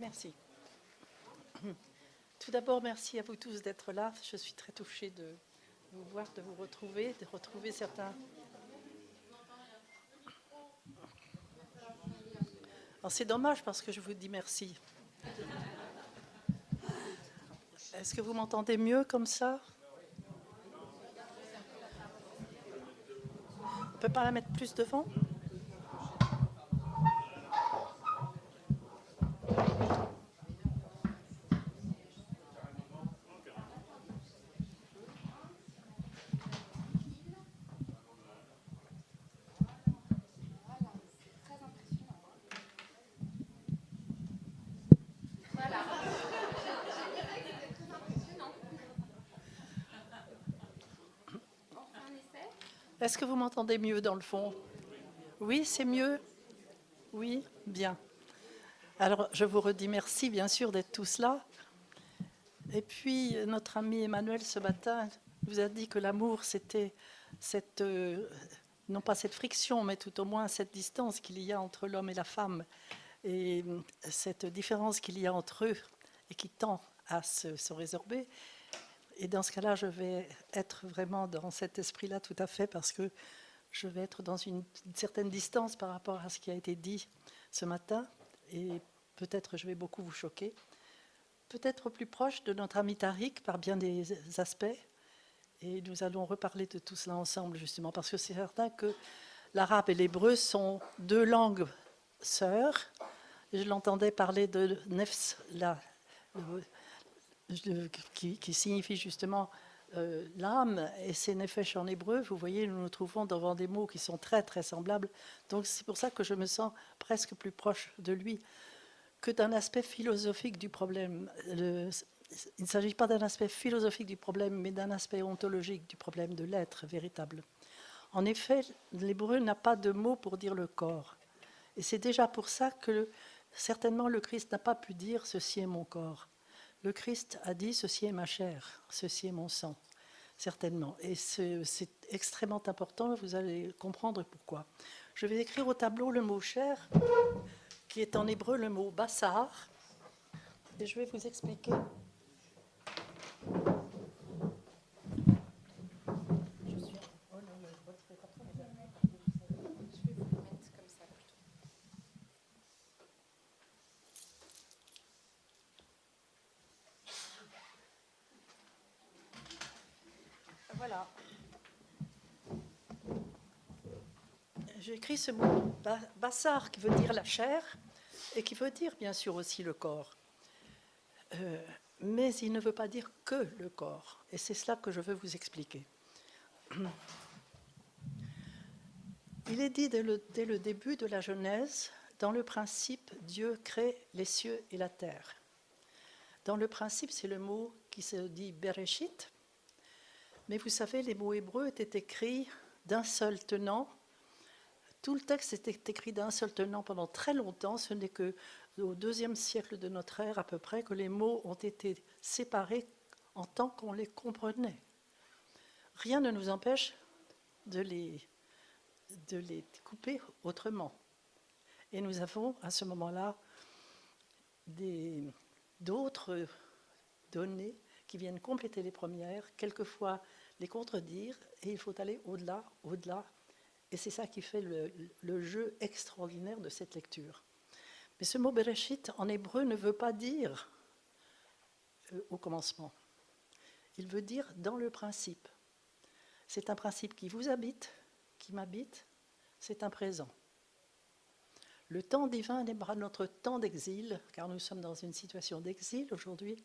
Merci. Tout d'abord, merci à vous tous d'être là. Je suis très touchée de vous voir, de vous retrouver, de retrouver certains. Alors, c'est dommage parce que je vous dis merci. Est-ce que vous m'entendez mieux comme ça? On ne peut pas la mettre plus devant? Est-ce que vous m'entendez mieux dans le fond? Oui, c'est mieux? Oui, bien. Alors, je vous redis merci, bien sûr, d'être tous là. Et puis, notre ami Emmanuel, ce matin, nous a dit que l'amour, c'était cette, non pas cette friction, mais tout au moins cette distance qu'il y a entre l'homme et la femme, et cette différence qu'il y a entre eux, et qui tend à se résorber. Et dans ce cas-là, je vais être vraiment dans cet esprit-là tout à fait, parce que je vais être dans une certaine distance par rapport à ce qui a été dit ce matin, et peut-être je vais beaucoup vous choquer. Peut-être plus proche de notre ami Tariq par bien des aspects, et nous allons reparler de tout cela ensemble justement, parce que c'est certain que l'arabe et l'hébreu sont deux langues sœurs. Je l'entendais parler de nefs, qui signifie justement l'âme, et c'est nefesh en hébreu. Vous voyez, nous nous trouvons devant des mots qui sont très très semblables. Donc c'est pour ça que je me sens presque plus proche de lui que d'un aspect philosophique du problème. Il ne s'agit pas d'un aspect philosophique du problème, mais d'un aspect ontologique du problème de l'être véritable. En effet, l'hébreu n'a pas de mot pour dire le corps. Et c'est déjà pour ça que certainement le Christ n'a pas pu dire « ceci est mon corps ». Le Christ a dit « ceci est ma chair, ceci est mon sang ». Certainement. Et c'est extrêmement important, vous allez comprendre pourquoi. Je vais écrire au tableau le mot « chair », qui est en hébreu le mot « bassar », et je vais vous expliquer. Voilà. J'ai écrit ce mot bassar qui veut dire la chair et qui veut dire bien sûr aussi le corps. Mais il ne veut pas dire que le corps. Et c'est cela que je veux vous expliquer. Il est dit dès le début de la Genèse, dans le principe, Dieu crée les cieux et la terre. Dans le principe, c'est le mot qui se dit Bereshit. Mais vous savez, les mots hébreux étaient écrits d'un seul tenant. Tout le texte était écrit d'un seul tenant pendant très longtemps. Ce n'est qu'au IIe siècle de notre ère, à peu près, que les mots ont été séparés en tant qu'on les comprenait. Rien ne nous empêche de les couper autrement. Et nous avons à ce moment-là d'autres données qui viennent compléter les premières, quelquefois les contredire, et il faut aller au-delà, au-delà. Et c'est ça qui fait le jeu extraordinaire de cette lecture. Mais ce mot Bereshit en hébreu ne veut pas dire au commencement. Il veut dire dans le principe. C'est un principe qui vous habite, qui m'habite, c'est un présent. Le temps divin n'est pas notre temps d'exil, car nous sommes dans une situation d'exil aujourd'hui.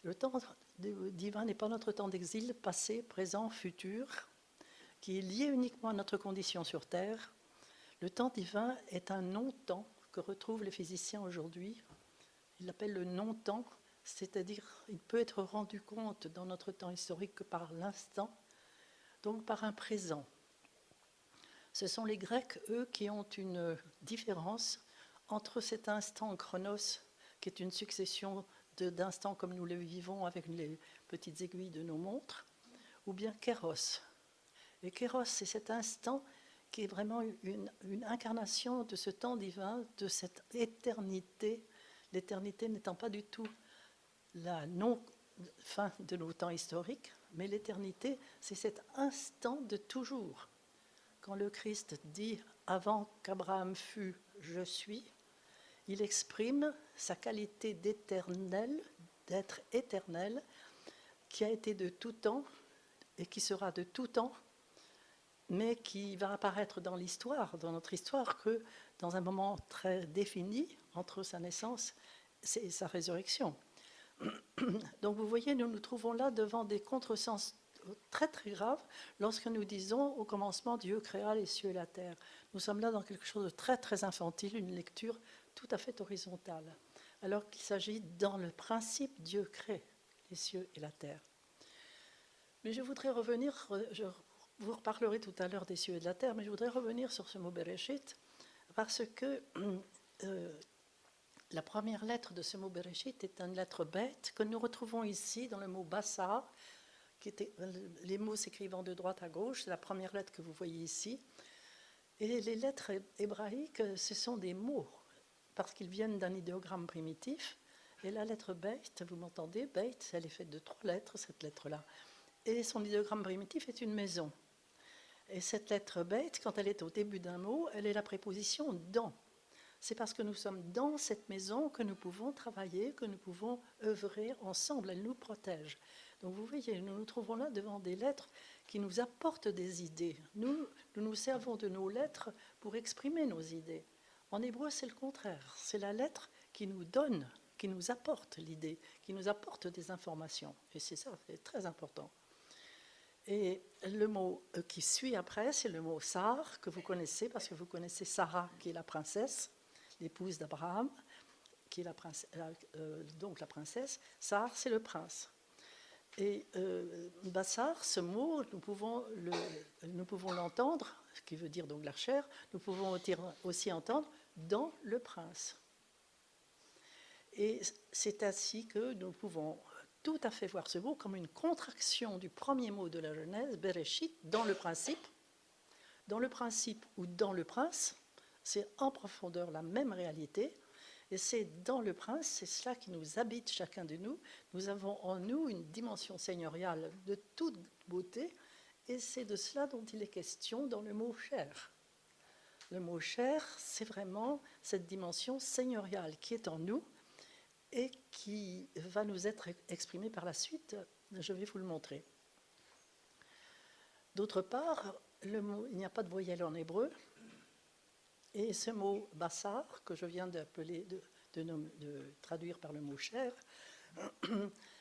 Le temps divin n'est pas notre temps d'exil, passé, présent, futur, qui est lié uniquement à notre condition sur Terre. Le temps divin est un non-temps que retrouvent les physiciens aujourd'hui. Ils l'appellent le non-temps, c'est-à-dire il peut être rendu compte dans notre temps historique que par l'instant, donc par un présent. Ce sont les Grecs, eux, qui ont une différence entre cet instant chronos, qui est une succession d'instants comme nous le vivons avec les petites aiguilles de nos montres, ou bien kéros. Et kéros, c'est cet instant qui est vraiment une incarnation de ce temps divin, de cette éternité L'éternité n'étant pas du tout la non-fin de nos temps historiques, mais l'éternité, c'est cet instant de toujours. Quand le Christ dit « Avant qu'Abraham fût, je suis », il exprime sa qualité d'éternel, d'être éternel, qui a été de tout temps et qui sera de tout temps, mais qui va apparaître dans l'histoire, dans notre histoire, que dans un moment très défini entre sa naissance et sa résurrection. Donc vous voyez, nous nous trouvons là devant des contresens très très graves lorsque nous disons au commencement Dieu créa les cieux et la terre. Nous sommes là dans quelque chose de très très infantile, une lecture tout à fait horizontale, alors qu'il s'agit dans le principe Dieu crée les cieux et la terre. Mais je voudrais revenir, je vous reparlerai tout à l'heure des cieux et de la terre, mais je voudrais revenir sur ce mot Bereshit parce que la première lettre de ce mot Bereshit est une lettre bête que nous retrouvons ici dans le mot Bassar, qui était, les mots s'écrivant de droite à gauche, c'est la première lettre que vous voyez ici. Et les lettres hébraïques, ce sont des mots, parce qu'ils viennent d'un idéogramme primitif. Et la lettre Beit, vous m'entendez, Beit, elle est faite de 3 lettres, cette lettre-là. Et son idéogramme primitif est une maison. Et cette lettre Beit, quand elle est au début d'un mot, elle est la préposition dans. C'est parce que nous sommes dans cette maison que nous pouvons travailler, que nous pouvons œuvrer ensemble. Elle nous protège. Donc vous voyez, nous nous trouvons là devant des lettres qui nous apportent des idées. Nous nous servons de nos lettres pour exprimer nos idées. En hébreu, c'est le contraire. C'est la lettre qui nous donne, qui nous apporte l'idée, qui nous apporte des informations. Et c'est ça, c'est très important. Et le mot qui suit après, c'est le mot Sar, que vous connaissez, parce que vous connaissez Sarah, qui est la princesse, l'épouse d'Abraham, qui est donc la princesse. Sar, c'est le prince. Et Bassar, ce mot, nous pouvons l'entendre, ce qui veut dire donc la chair, nous pouvons aussi entendre dans le prince. Et c'est ainsi que nous pouvons tout à fait voir ce mot comme une contraction du premier mot de la Genèse, Bereshit, dans le principe ou dans le prince, c'est en profondeur la même réalité. Et c'est dans le prince, c'est cela qui nous habite chacun de nous. Nous avons en nous une dimension seigneuriale de toute beauté, et c'est de cela dont il est question dans le mot chair. Le mot chair, c'est vraiment cette dimension seigneuriale qui est en nous et qui va nous être exprimée par la suite. Je vais vous le montrer. D'autre part, il n'y a pas de voyelle en hébreu, et ce mot bassar, que je viens d'appeler, de traduire par le mot chair,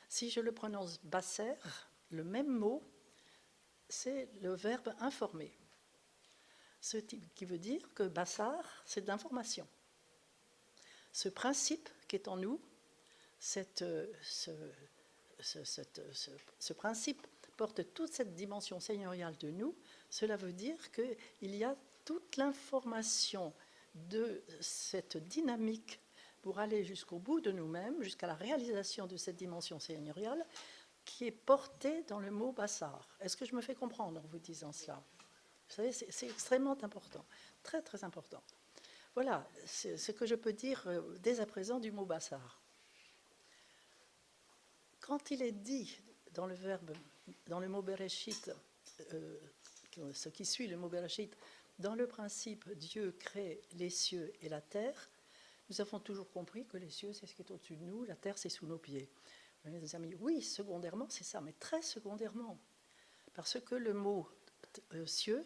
si je le prononce basser, le même mot, c'est le verbe informer. Ce qui veut dire que bassar, c'est de l'information. Ce principe qui est en nous, ce principe porte toute cette dimension seigneuriale de nous. Cela veut dire qu'il y a toute l'information de cette dynamique pour aller jusqu'au bout de nous-mêmes, jusqu'à la réalisation de cette dimension seigneuriale qui est portée dans le mot bassar. Est-ce que je me fais comprendre en vous disant cela? Vous savez, c'est extrêmement important, très très important. Voilà ce que je peux dire dès à présent du mot bassar. Quand il est dit dans le mot Bereshit, ce qui suit le mot Bereshit, dans le principe Dieu crée les cieux et la terre, nous avons toujours compris que les cieux, c'est ce qui est au-dessus de nous, la terre, c'est sous nos pieds. Mes amis, oui, secondairement, c'est ça, mais très secondairement. Parce que le mot cieux,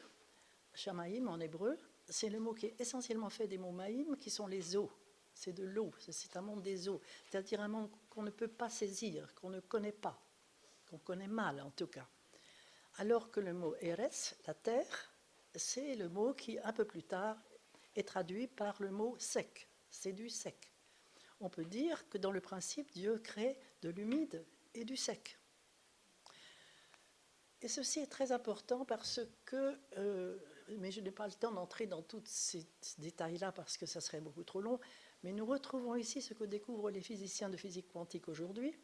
shamaïm en hébreu, c'est le mot qui est essentiellement fait des mots maïm, qui sont les eaux. C'est de l'eau, c'est un monde des eaux, c'est-à-dire un monde qu'on ne peut pas saisir, qu'on ne connaît pas, qu'on connaît mal en tout cas. Alors que le mot Eretz, la terre, c'est le mot qui, un peu plus tard, est traduit par le mot sec, c'est du sec. On peut dire que dans le principe, Dieu crée de l'humide et du sec. Et ceci est très important parce que, mais je n'ai pas le temps d'entrer dans tous ces détails-là parce que ça serait beaucoup trop long, mais nous retrouvons ici ce que découvrent les physiciens de physique quantique aujourd'hui,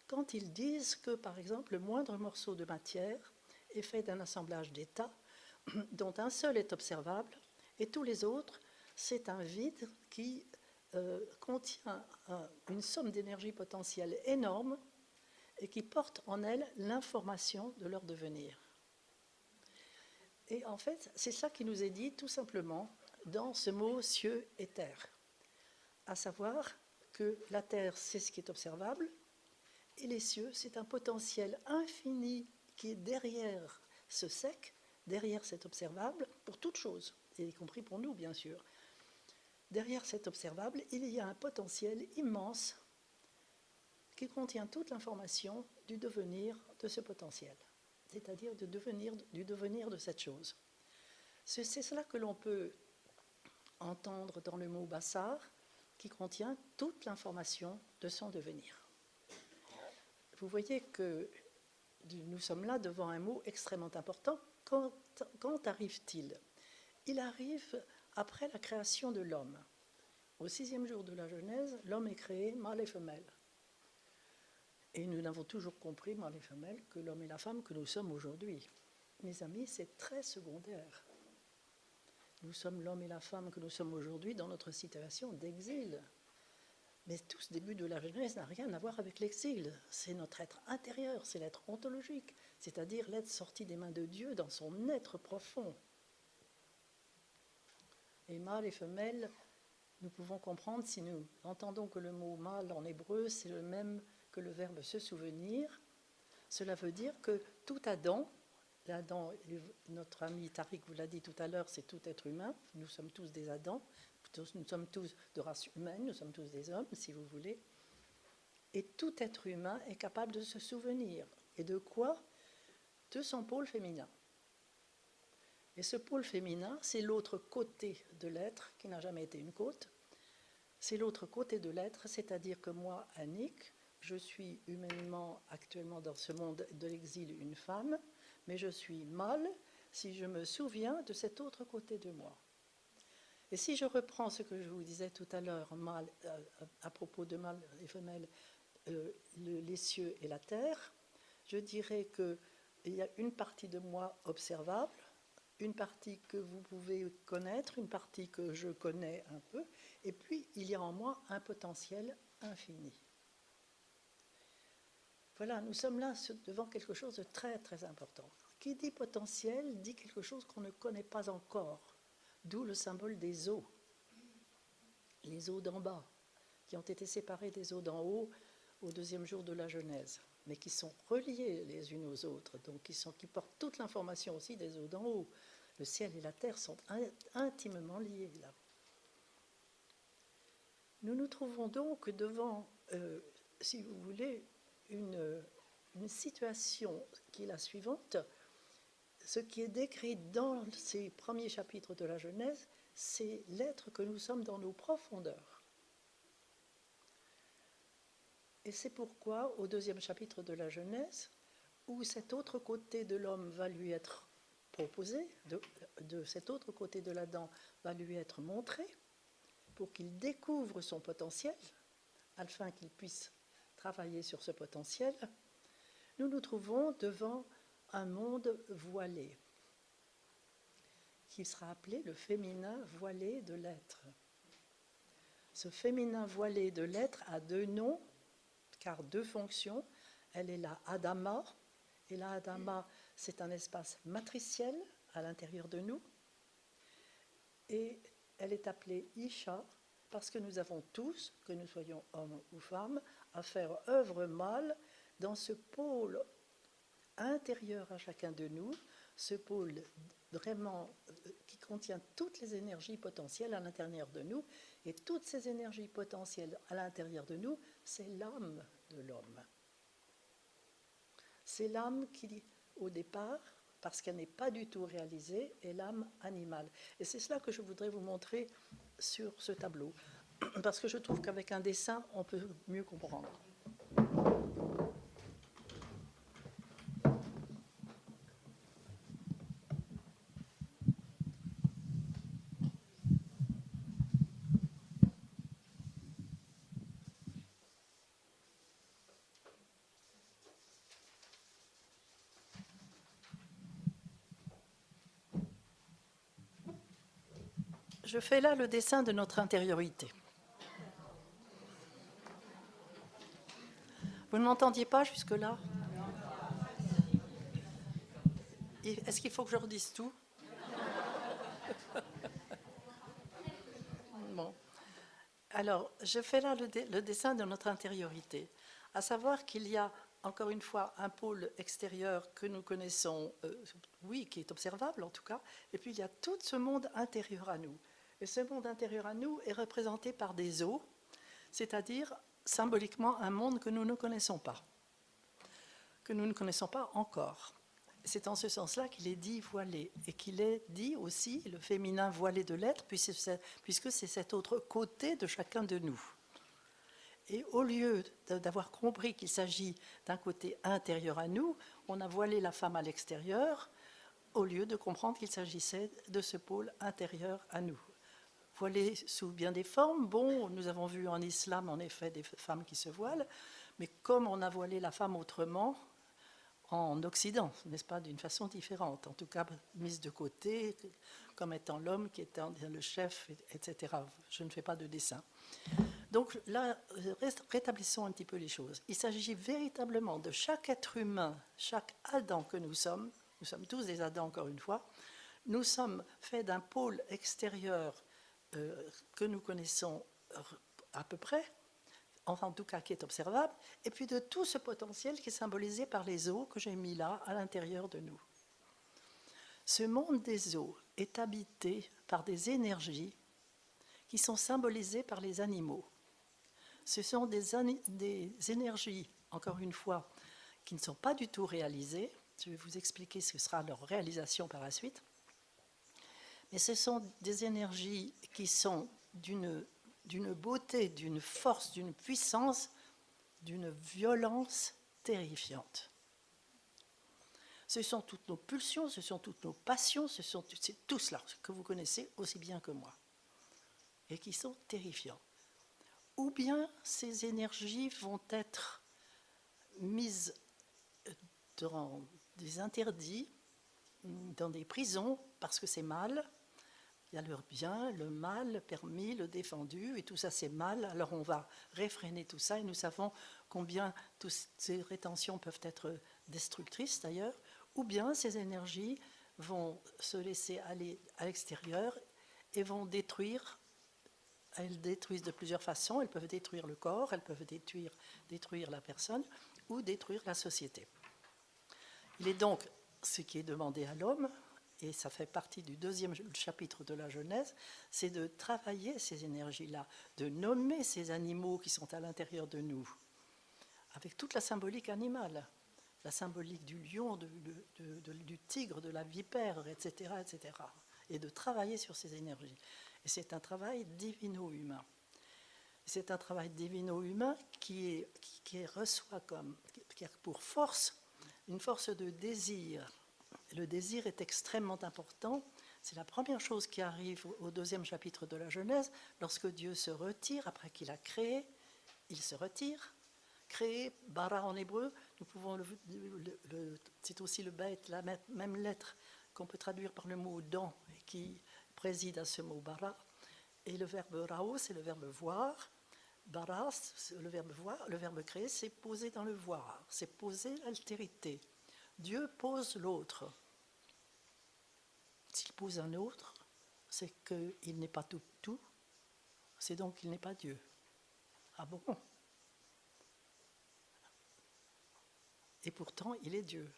quand ils disent que, par exemple, le moindre morceau de matière est fait d'un assemblage d'états dont un seul est observable, et tous les autres, c'est un vide qui contient une somme d'énergie potentielle énorme et qui porte en elle l'information de leur devenir. Et en fait, c'est ça qui nous est dit tout simplement dans ce mot cieux et terre, à savoir que la terre, c'est ce qui est observable, et les cieux, c'est un potentiel infini qui est derrière ce sec, derrière cet observable, pour toute chose, y compris pour nous, bien sûr. Derrière cet observable, il y a un potentiel immense qui contient toute l'information du devenir de ce potentiel, c'est-à-dire du devenir de cette chose. C'est cela que l'on peut entendre dans le mot Bassar, qui contient toute l'information de son devenir. Vous voyez que nous sommes là devant un mot extrêmement important. Quand arrive-t-il? Il arrive après la création de l'homme. Au 6e jour de la Genèse, l'homme est créé mâle et femelle. Et nous n'avons toujours compris, mâle et femelle, que l'homme et la femme que nous sommes aujourd'hui. Mes amis, c'est très secondaire. Nous sommes l'homme et la femme que nous sommes aujourd'hui dans notre situation d'exil. Mais tout ce début de la Genèse n'a rien à voir avec l'exil. C'est notre être intérieur, c'est l'être ontologique, c'est-à-dire l'être sorti des mains de Dieu dans son être profond. Et mâle et femelle, nous pouvons comprendre si nous entendons que le mot mâle en hébreu, c'est le même que le verbe se souvenir. Cela veut dire que tout Adam, notre ami Tariq vous l'a dit tout à l'heure, c'est tout être humain, nous sommes tous des Adams, nous sommes tous de race humaine, nous sommes tous des hommes, si vous voulez. Et tout être humain est capable de se souvenir. Et de quoi? De son pôle féminin. Et ce pôle féminin, c'est l'autre côté de l'être, qui n'a jamais été une côte. C'est l'autre côté de l'être, c'est-à-dire que moi, Annick, je suis humainement, actuellement dans ce monde de l'exil, une femme, mais je suis mâle si je me souviens de cet autre côté de moi. Et si je reprends ce que je vous disais tout à l'heure, à propos de mâle et femelle, les cieux et la terre, je dirais qu'il y a une partie de moi observable, une partie que vous pouvez connaître, une partie que je connais un peu, et puis il y a en moi un potentiel infini. Voilà, nous sommes là devant quelque chose de très très important. Qui dit potentiel dit quelque chose qu'on ne connaît pas encore. D'où le symbole des eaux, les eaux d'en bas, qui ont été séparées des eaux d'en haut au 2e jour de la Genèse, mais qui sont reliées les unes aux autres, donc qui portent toute l'information aussi des eaux d'en haut. Le ciel et la terre sont intimement liés là. Nous nous trouvons donc devant, si vous voulez, une situation qui est la suivante. Ce qui est décrit dans ces premiers chapitres de la Genèse, c'est l'être que nous sommes dans nos profondeurs. Et c'est pourquoi, au 2e chapitre de la Genèse, où cet autre côté de l'homme va lui être proposé, de cet autre côté de l'Adam va lui être montré, pour qu'il découvre son potentiel, afin qu'il puisse travailler sur ce potentiel, nous nous trouvons devant un monde voilé, qui sera appelé le féminin voilé de l'être. Ce féminin voilé de l'être a 2 noms, car 2 fonctions. Elle est la Adama, et la Adama, c'est un espace matriciel à l'intérieur de nous, et elle est appelée Isha, parce que nous avons tous, que nous soyons hommes ou femmes, à faire œuvre mâle dans ce pôle intérieur à chacun de nous, ce pôle vraiment qui contient toutes les énergies potentielles à l'intérieur de nous, et toutes ces énergies potentielles à l'intérieur de nous, c'est l'âme de l'homme. C'est l'âme qui, au départ, parce qu'elle n'est pas du tout réalisée, est l'âme animale. Et c'est cela que je voudrais vous montrer sur ce tableau, parce que je trouve qu'avec un dessin, on peut mieux comprendre. Je fais là le dessin de notre intériorité. Vous ne m'entendiez pas jusque-là? Est-ce qu'il faut que je redise tout? Bon. Alors, je fais là le dessin de notre intériorité, à savoir qu'il y a, encore une fois, un pôle extérieur que nous connaissons, oui, qui est observable en tout cas, et puis il y a tout ce monde intérieur à nous. Et ce monde intérieur à nous est représenté par des eaux, c'est-à-dire symboliquement un monde que nous ne connaissons pas, encore. C'est en ce sens-là qu'il est dit voilé, et qu'il est dit aussi le féminin voilé de l'être, puisque c'est cet autre côté de chacun de nous. Et au lieu d'avoir compris qu'il s'agit d'un côté intérieur à nous, on a voilé la femme à l'extérieur, au lieu de comprendre qu'il s'agissait de ce pôle intérieur à nous. Voilé sous bien des formes, bon, nous avons vu en islam en effet des femmes qui se voilent, mais comme on a voilé la femme autrement, en Occident, n'est-ce pas, d'une façon différente, en tout cas mise de côté, comme étant l'homme qui était le chef, etc. Je ne fais pas de dessin. Donc là, rétablissons un petit peu les choses. Il s'agit véritablement de chaque être humain, chaque Adam que nous sommes tous des Adams encore une fois, nous sommes faits d'un pôle extérieur que nous connaissons à peu près, enfin en tout cas qui est observable, et puis de tout ce potentiel qui est symbolisé par les eaux que j'ai mis là à l'intérieur de nous. Ce monde des eaux est habité par des énergies qui sont symbolisées par les animaux. Ce sont des énergies, encore une fois, qui ne sont pas du tout réalisées. Je vais vous expliquer ce que sera leur réalisation par la suite. Mais ce sont des énergies qui sont d'une beauté, d'une force, d'une puissance, d'une violence terrifiante. Ce sont toutes nos pulsions, ce sont toutes nos passions, c'est tout cela que vous connaissez aussi bien que moi, et qui sont terrifiants. Ou bien ces énergies vont être mises dans des interdits, dans des prisons, parce que c'est mal. Il y a le bien, le mal, le permis, le défendu, et tout ça c'est mal. Alors on va réfréner tout ça, et nous savons combien toutes ces rétentions peuvent être destructrices d'ailleurs. Ou bien ces énergies vont se laisser aller à l'extérieur et vont détruire. Elles détruisent de plusieurs façons. Elles peuvent détruire le corps, elles peuvent détruire la personne ou détruire la société. Il est donc ce qui est demandé à l'homme, et ça fait partie du 2e chapitre de la Genèse, c'est de travailler ces énergies-là, de nommer ces animaux qui sont à l'intérieur de nous, avec toute la symbolique animale, la symbolique du lion, du tigre, de la vipère, etc., etc., et de travailler sur ces énergies. Et c'est un travail divino-humain. C'est un travail divino-humain qui reçoit qui a pour force une force de désir. Le désir est extrêmement important. C'est la première chose qui arrive au 2e chapitre de la Genèse, lorsque Dieu se retire, après qu'il a créé, il se retire. Créé, bara en hébreu, nous pouvons c'est aussi le bête, la même lettre qu'on peut traduire par le mot dan, qui préside à ce mot bara. Et le verbe rao, c'est le verbe voir. Bara, le verbe voir, le verbe créer, c'est poser dans le voir, c'est poser l'altérité. Dieu pose l'autre. S'il pose un autre, c'est qu'il n'est pas tout, c'est donc qu'il n'est pas Dieu. Ah bon? Et pourtant, il est Dieu.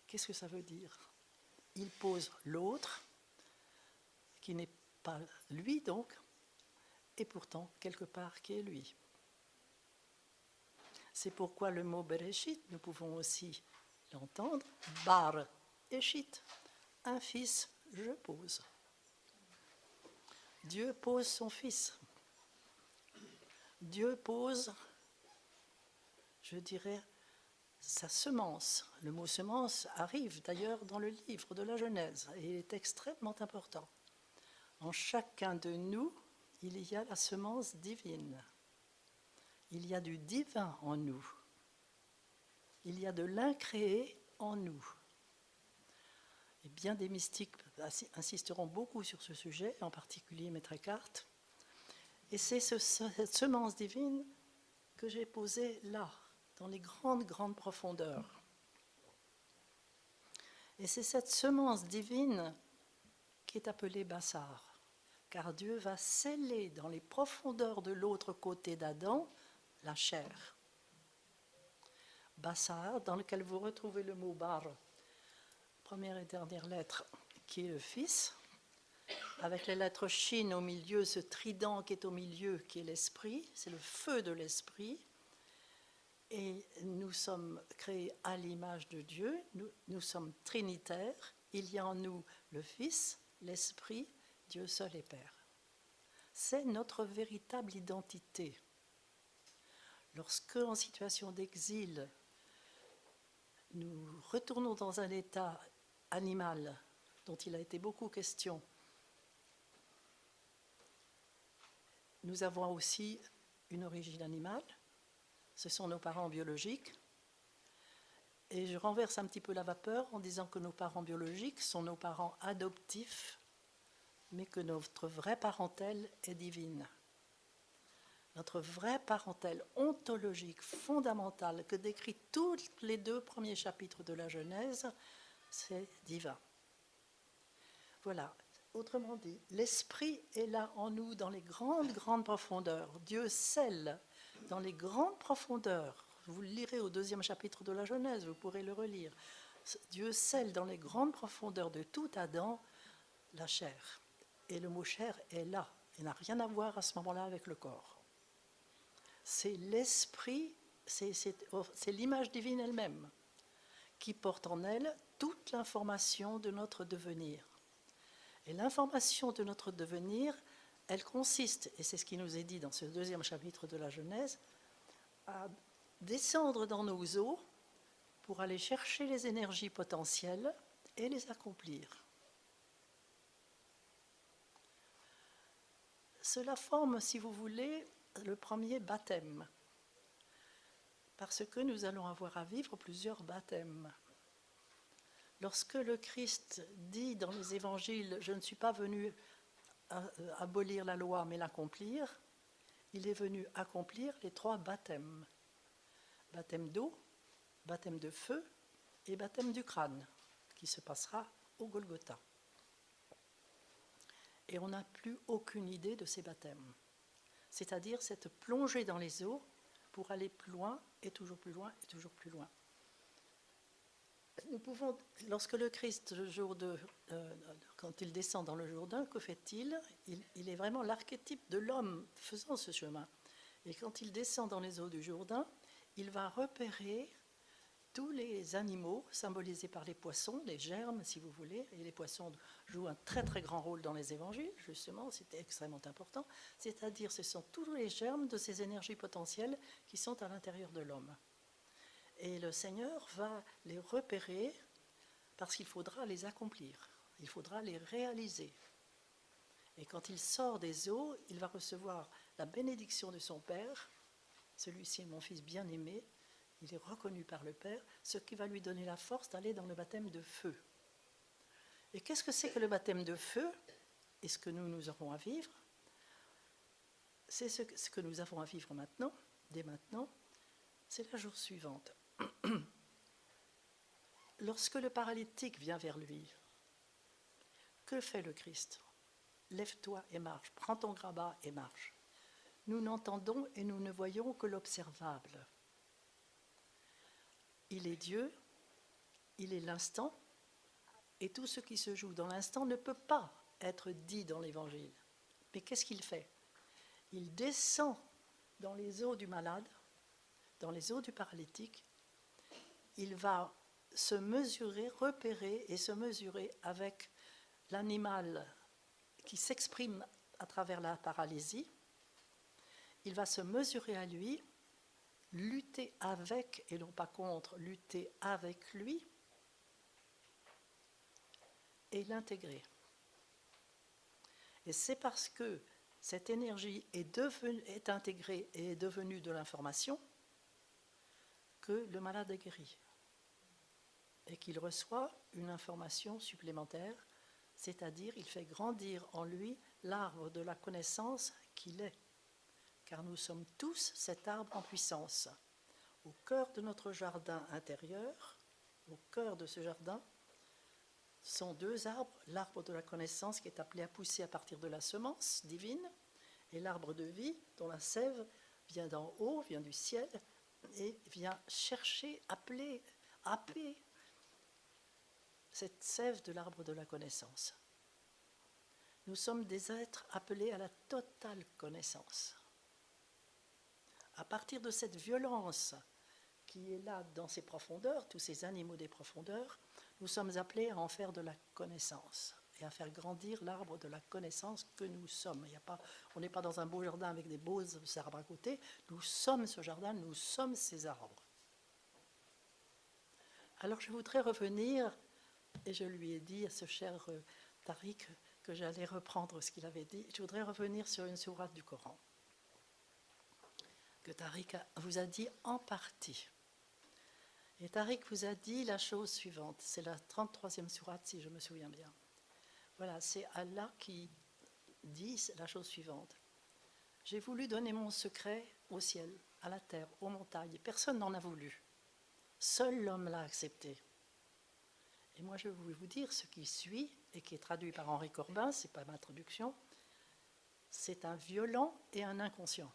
Qu'est-ce que ça veut dire? Il pose l'autre, qui n'est pas lui donc, et pourtant, quelque part, qui est lui. C'est pourquoi le mot Bereshit, nous pouvons aussi l'entendre, Bar Eshit, un fils, je pose. Dieu pose son fils. Dieu pose, je dirais, sa semence. Le mot semence arrive d'ailleurs dans le livre de la Genèse et il est extrêmement important. En chacun de nous, il y a la semence divine. Il y a du divin en nous. Il y a de l'incréé en nous. Et bien des mystiques insisteront beaucoup sur ce sujet, en particulier Maître Eckhart. Et c'est cette semence divine que j'ai posée là, dans les grandes, grandes profondeurs. Et c'est cette semence divine qui est appelée Bassar, car Dieu va sceller dans les profondeurs de l'autre côté d'Adam la chair. Bassar, dans lequel vous retrouvez le mot bar, première et dernière lettre, qui est le Fils, avec les lettres shin au milieu, ce trident qui est au milieu, qui est l'esprit, c'est le feu de l'esprit. Et nous sommes créés à l'image de Dieu, nous sommes trinitaires, il y a en nous le Fils, l'Esprit, Dieu seul et Père. C'est notre véritable identité. Lorsque, en situation d'exil, nous retournons dans un état animal dont il a été beaucoup question, nous avons aussi une origine animale, ce sont nos parents biologiques. Et je renverse un petit peu la vapeur en disant que nos parents biologiques sont nos parents adoptifs, mais que notre vraie parentèle est divine. Notre vraie parentèle ontologique, fondamentale, que décrit tous les 2 premiers chapitres de la Genèse, c'est divin. Voilà. Autrement dit, l'esprit est là en nous dans les grandes, grandes profondeurs. Dieu scelle dans les grandes profondeurs. Vous le lirez au 2e chapitre de la Genèse, vous pourrez le relire. Dieu scelle dans les grandes profondeurs de tout Adam la chair. Et le mot chair est là. Il n'a rien à voir à ce moment-là avec le corps. C'est l'esprit, c'est l'image divine elle-même qui porte en elle toute l'information de notre devenir. Et l'information de notre devenir, elle consiste, et c'est ce qui nous est dit dans ce 2e chapitre de la Genèse, à descendre dans nos eaux pour aller chercher les énergies potentielles et les accomplir. Cela forme, si vous voulez, le premier baptême, parce que nous allons avoir à vivre plusieurs baptêmes. Lorsque le Christ dit dans les évangiles « Je ne suis pas venu abolir la loi, mais l'accomplir », il est venu accomplir les 3 baptêmes. Baptême d'eau, baptême de feu et baptême du crâne, qui se passera au Golgotha. Et on n'a plus aucune idée de ces baptêmes. C'est-à-dire cette plongée dans les eaux pour aller plus loin, et toujours plus loin, et toujours plus loin. Nous pouvons, lorsque le Christ, quand il descend dans le Jourdain, que fait-il ? Il est vraiment l'archétype de l'homme faisant ce chemin. Et quand il descend dans les eaux du Jourdain, il va repérer tous les animaux symbolisés par les poissons, les germes, si vous voulez, et les poissons jouent un très très grand rôle dans les évangiles, justement, c'était extrêmement important, c'est-à-dire ce sont tous les germes de ces énergies potentielles qui sont à l'intérieur de l'homme. Et le Seigneur va les repérer parce qu'il faudra les accomplir, il faudra les réaliser. Et quand il sort des eaux, il va recevoir la bénédiction de son Père. Celui-ci est mon fils bien-aimé, il est reconnu par le Père, ce qui va lui donner la force d'aller dans le baptême de feu. Et qu'est-ce que c'est que le baptême de feu ? Et ce que nous aurons à vivre ? C'est ce que nous avons à vivre maintenant, dès maintenant, c'est la jour suivante. Lorsque le paralytique vient vers lui, que fait le Christ ? Lève-toi et marche, prends ton grabat et marche. Nous n'entendons et nous ne voyons que l'observable. Il est Dieu, il est l'instant, et tout ce qui se joue dans l'instant ne peut pas être dit dans l'Évangile. Mais qu'est-ce qu'il fait ? Il descend dans les eaux du malade, dans les eaux du paralytique, il va se mesurer, repérer et se mesurer avec l'animal qui s'exprime à travers la paralysie. Il va se mesurer à lui, lutter avec, et non pas contre, lutter avec lui, et l'intégrer. Et c'est parce que cette énergie est intégrée et est devenue de l'information que le malade est guéri. Et qu'il reçoit une information supplémentaire, c'est-à-dire il fait grandir en lui l'arbre de la connaissance qu'il est. Car nous sommes tous cet arbre en puissance. au cœur de notre jardin intérieur, au cœur de ce jardin, sont deux arbres, l'arbre de la connaissance qui est appelé à pousser à partir de la semence divine, et l'arbre de vie dont la sève vient d'en haut, vient du ciel, et vient chercher, happer cette sève de l'arbre de la connaissance. Nous sommes des êtres appelés à la totale connaissance. À partir de cette violence qui est là dans ces profondeurs, tous ces animaux des profondeurs, nous sommes appelés à en faire de la connaissance et à faire grandir l'arbre de la connaissance que nous sommes. On n'est pas dans un beau jardin avec des beaux arbres à côté, nous sommes ce jardin, nous sommes ces arbres. Alors je voudrais revenir, et je lui ai dit à ce cher Tariq que j'allais reprendre ce qu'il avait dit, je voudrais revenir sur une sourate du Coran que Tariq vous a dit en partie. Et Tariq vous a dit la chose suivante, c'est la 33e sourate si je me souviens bien. Voilà, c'est Allah qui dit la chose suivante. J'ai voulu donner mon secret au ciel, à la terre, aux montagnes. Personne n'en a voulu. Seul l'homme l'a accepté. Et moi je vais vous dire ce qui suit, et qui est traduit par Henri Corbin, ce n'est pas ma traduction, c'est un violent et un inconscient.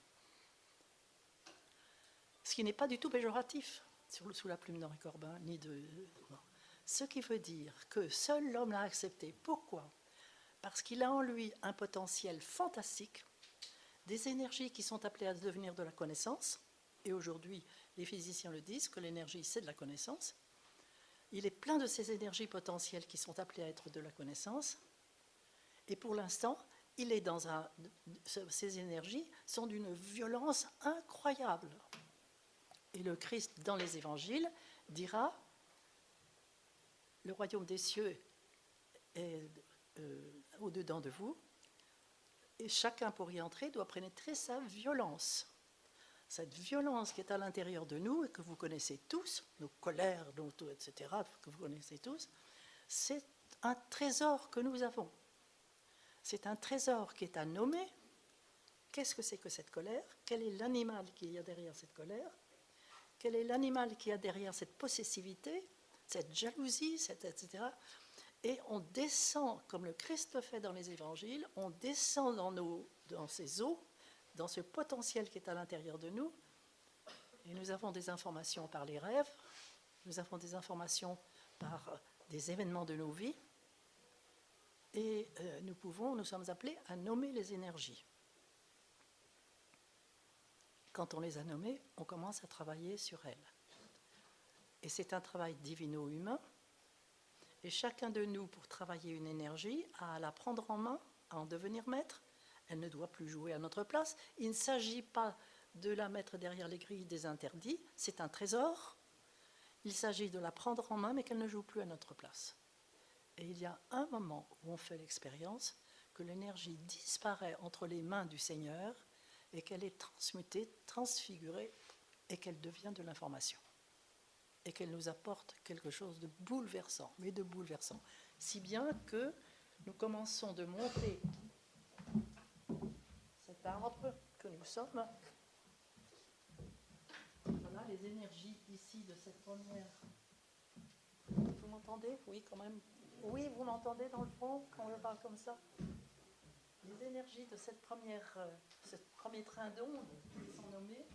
Ce qui n'est pas du tout péjoratif, sous la plume d'Henri Corbin, ni de... Non. Ce qui veut dire que seul l'homme l'a accepté. Pourquoi ? Parce qu'il a en lui un potentiel fantastique, des énergies qui sont appelées à devenir de la connaissance, et aujourd'hui les physiciens le disent, que l'énergie c'est de la connaissance. Il est plein de ces énergies potentielles qui sont appelées à être de la connaissance, et pour l'instant, il est dans ces énergies sont d'une violence incroyable. Et le Christ, dans les évangiles, dira « Le royaume des cieux est au-dedans de vous, et chacun pour y entrer doit pénétrer sa violence. » Cette violence qui est à l'intérieur de nous, et que vous connaissez tous, nos colères, etc., que vous connaissez tous, c'est un trésor que nous avons. C'est un trésor qui est à nommer. Qu'est-ce que c'est que cette colère ? Quel est l'animal qu'il y a derrière cette colère ? Quel est l'animal qui a derrière cette possessivité, cette jalousie, etc. Et on descend, comme le Christ le fait dans les évangiles, on descend dans ces eaux, dans ce potentiel qui est à l'intérieur de nous, et nous avons des informations par les rêves, nous avons des informations par des événements de nos vies, et nous sommes appelés à nommer les énergies. Quand on les a nommées, on commence à travailler sur elles. Et c'est un travail divino-humain. Et chacun de nous, pour travailler une énergie, a à la prendre en main, à en devenir maître. Elle ne doit plus jouer à notre place. Il ne s'agit pas de la mettre derrière les grilles des interdits. C'est un trésor. Il s'agit de la prendre en main, mais qu'elle ne joue plus à notre place. Et il y a un moment où on fait l'expérience que l'énergie disparaît entre les mains du Seigneur et qu'elle est transmutée, transfigurée, et qu'elle devient de l'information. Et qu'elle nous apporte quelque chose de bouleversant, mais de bouleversant. Si bien que nous commençons de monter cet arbre que nous sommes. Voilà les énergies ici de cette première. Vous m'entendez ? Oui, quand même. Oui, vous m'entendez dans le fond quand je parle comme ça ? Les énergies de ce premier train d'ondes qui sont nommés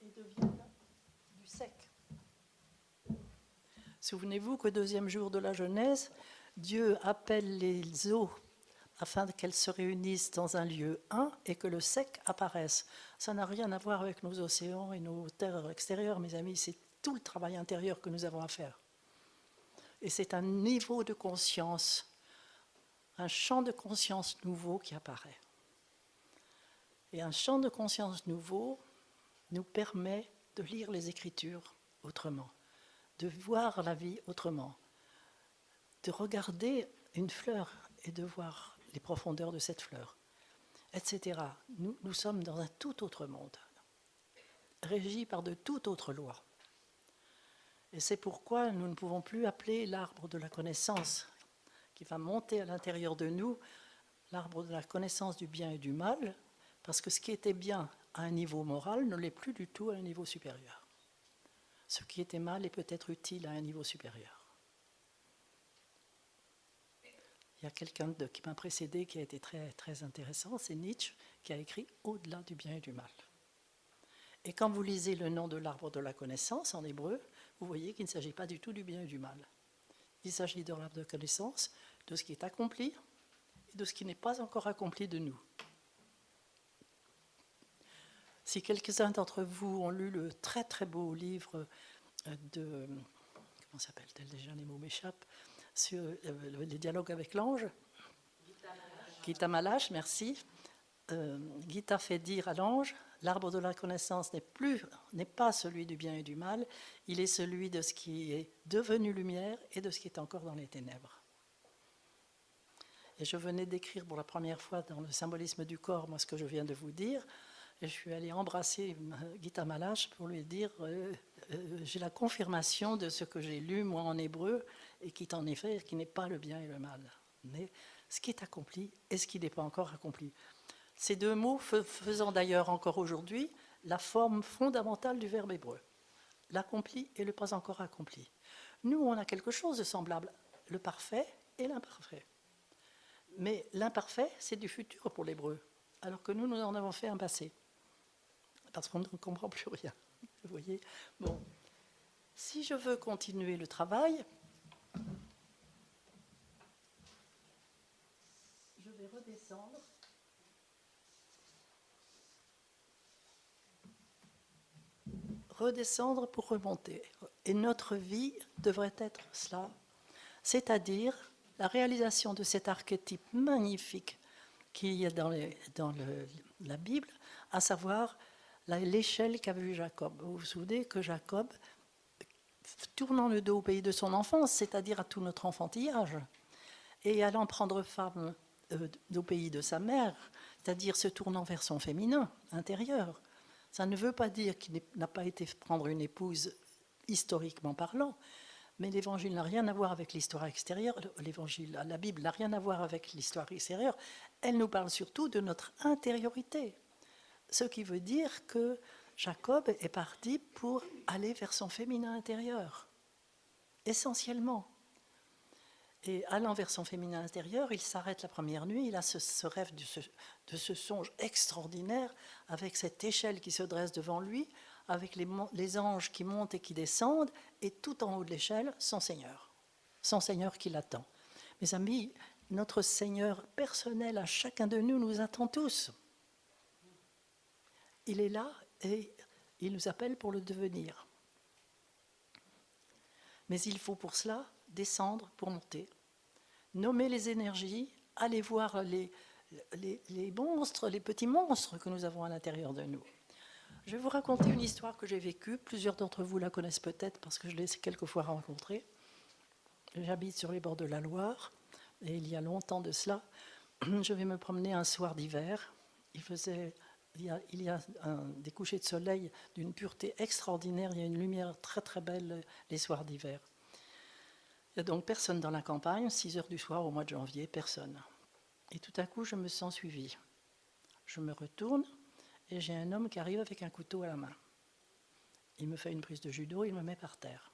et deviennent du sec. Souvenez-vous qu'au deuxième jour de la Genèse, Dieu appelle les eaux afin qu'elles se réunissent dans un lieu un et que le sec apparaisse. Ça n'a rien à voir avec nos océans et nos terres extérieures, mes amis, c'est tout le travail intérieur que nous avons à faire. Et c'est un niveau de conscience, un champ de conscience nouveau qui apparaît. Et un champ de conscience nouveau nous permet de lire les Écritures autrement, de voir la vie autrement, de regarder une fleur et de voir les profondeurs de cette fleur, etc. Nous sommes dans un tout autre monde, régi par de toutes autres lois. Et c'est pourquoi nous ne pouvons plus appeler l'arbre de la connaissance qui va monter à l'intérieur de nous, l'arbre de la connaissance du bien et du mal, parce que ce qui était bien à un niveau moral ne l'est plus du tout à un niveau supérieur. Ce qui était mal est peut-être utile à un niveau supérieur. Il y a quelqu'un qui m'a précédé qui a été très, très intéressant, c'est Nietzsche, qui a écrit « Au-delà du bien et du mal ». Et quand vous lisez le nom de l'arbre de la connaissance en hébreu, vous voyez qu'il ne s'agit pas du tout du bien et du mal. Il s'agit de l'arbre de connaissance, de ce qui est accompli et de ce qui n'est pas encore accompli de nous. Si quelques-uns d'entre vous ont lu le très très beau livre de... Comment s'appelle-t-elle déjà, les mots m'échappent, sur les dialogues avec l'ange, Gita Malache, merci. Gita fait dire à l'ange, l'arbre de la connaissance n'est pas celui du bien et du mal, il est celui de ce qui est devenu lumière et de ce qui est encore dans les ténèbres. Et je venais d'écrire pour la première fois dans le symbolisme du corps, moi, ce que je viens de vous dire, et je suis allée embrasser Gita Malache pour lui dire j'ai la confirmation de ce que j'ai lu, moi, en hébreu, et qui, en effet, qui n'est pas le bien et le mal, mais ce qui est accompli et ce qui n'est pas encore accompli. Ces deux mots faisant d'ailleurs encore aujourd'hui la forme fondamentale du verbe hébreu, l'accompli et le pas encore accompli. Nous, on a quelque chose de semblable, le parfait et l'imparfait. Mais l'imparfait, c'est du futur pour l'hébreu, alors que nous en avons fait un passé, parce qu'on ne comprend plus rien. Vous voyez ? Bon, si je veux continuer le travail, je vais redescendre. Redescendre pour remonter. Et notre vie devrait être cela, c'est-à-dire la réalisation de cet archétype magnifique qu'il y a dans la Bible, à savoir l'échelle qu'a vue Jacob. Vous vous souvenez que Jacob, tournant le dos au pays de son enfance, c'est-à-dire à tout notre enfantillage, et allant prendre femme au pays de sa mère, c'est-à-dire se tournant vers son féminin intérieur, ça ne veut pas dire qu'il n'a pas été prendre une épouse historiquement parlant, mais l'Évangile n'a rien à voir avec l'histoire extérieure. L'Évangile, la Bible n'a rien à voir avec l'histoire extérieure. Elle nous parle surtout de notre intériorité. Ce qui veut dire que Jacob est parti pour aller vers son féminin intérieur, essentiellement. Et allant vers son féminin intérieur, il s'arrête la première nuit, il a ce rêve de ce songe extraordinaire, avec cette échelle qui se dresse devant lui, avec les anges qui montent et qui descendent, et tout en haut de l'échelle, son Seigneur qui l'attend. Mes amis, notre Seigneur personnel à chacun de nous nous attend tous. Il est là et il nous appelle pour le devenir. Mais il faut pour cela descendre pour monter, nommer les énergies, aller voir les monstres, les petits monstres que nous avons à l'intérieur de nous. Je vais vous raconter une histoire que j'ai vécue. Plusieurs d'entre vous la connaissent peut-être parce que je l'ai quelquefois rencontrée. J'habite sur les bords de la Loire et il y a longtemps de cela, je vais me promener un soir d'hiver. Il y a des couchers de soleil d'une pureté extraordinaire. Il y a une lumière très très belle les soirs d'hiver. Il n'y a donc personne dans la campagne, 6 heures du soir au mois de janvier, personne. Et tout à coup, je me sens suivie. Je me retourne et j'ai un homme qui arrive avec un couteau à la main. Il me fait une prise de judo, il me met par terre.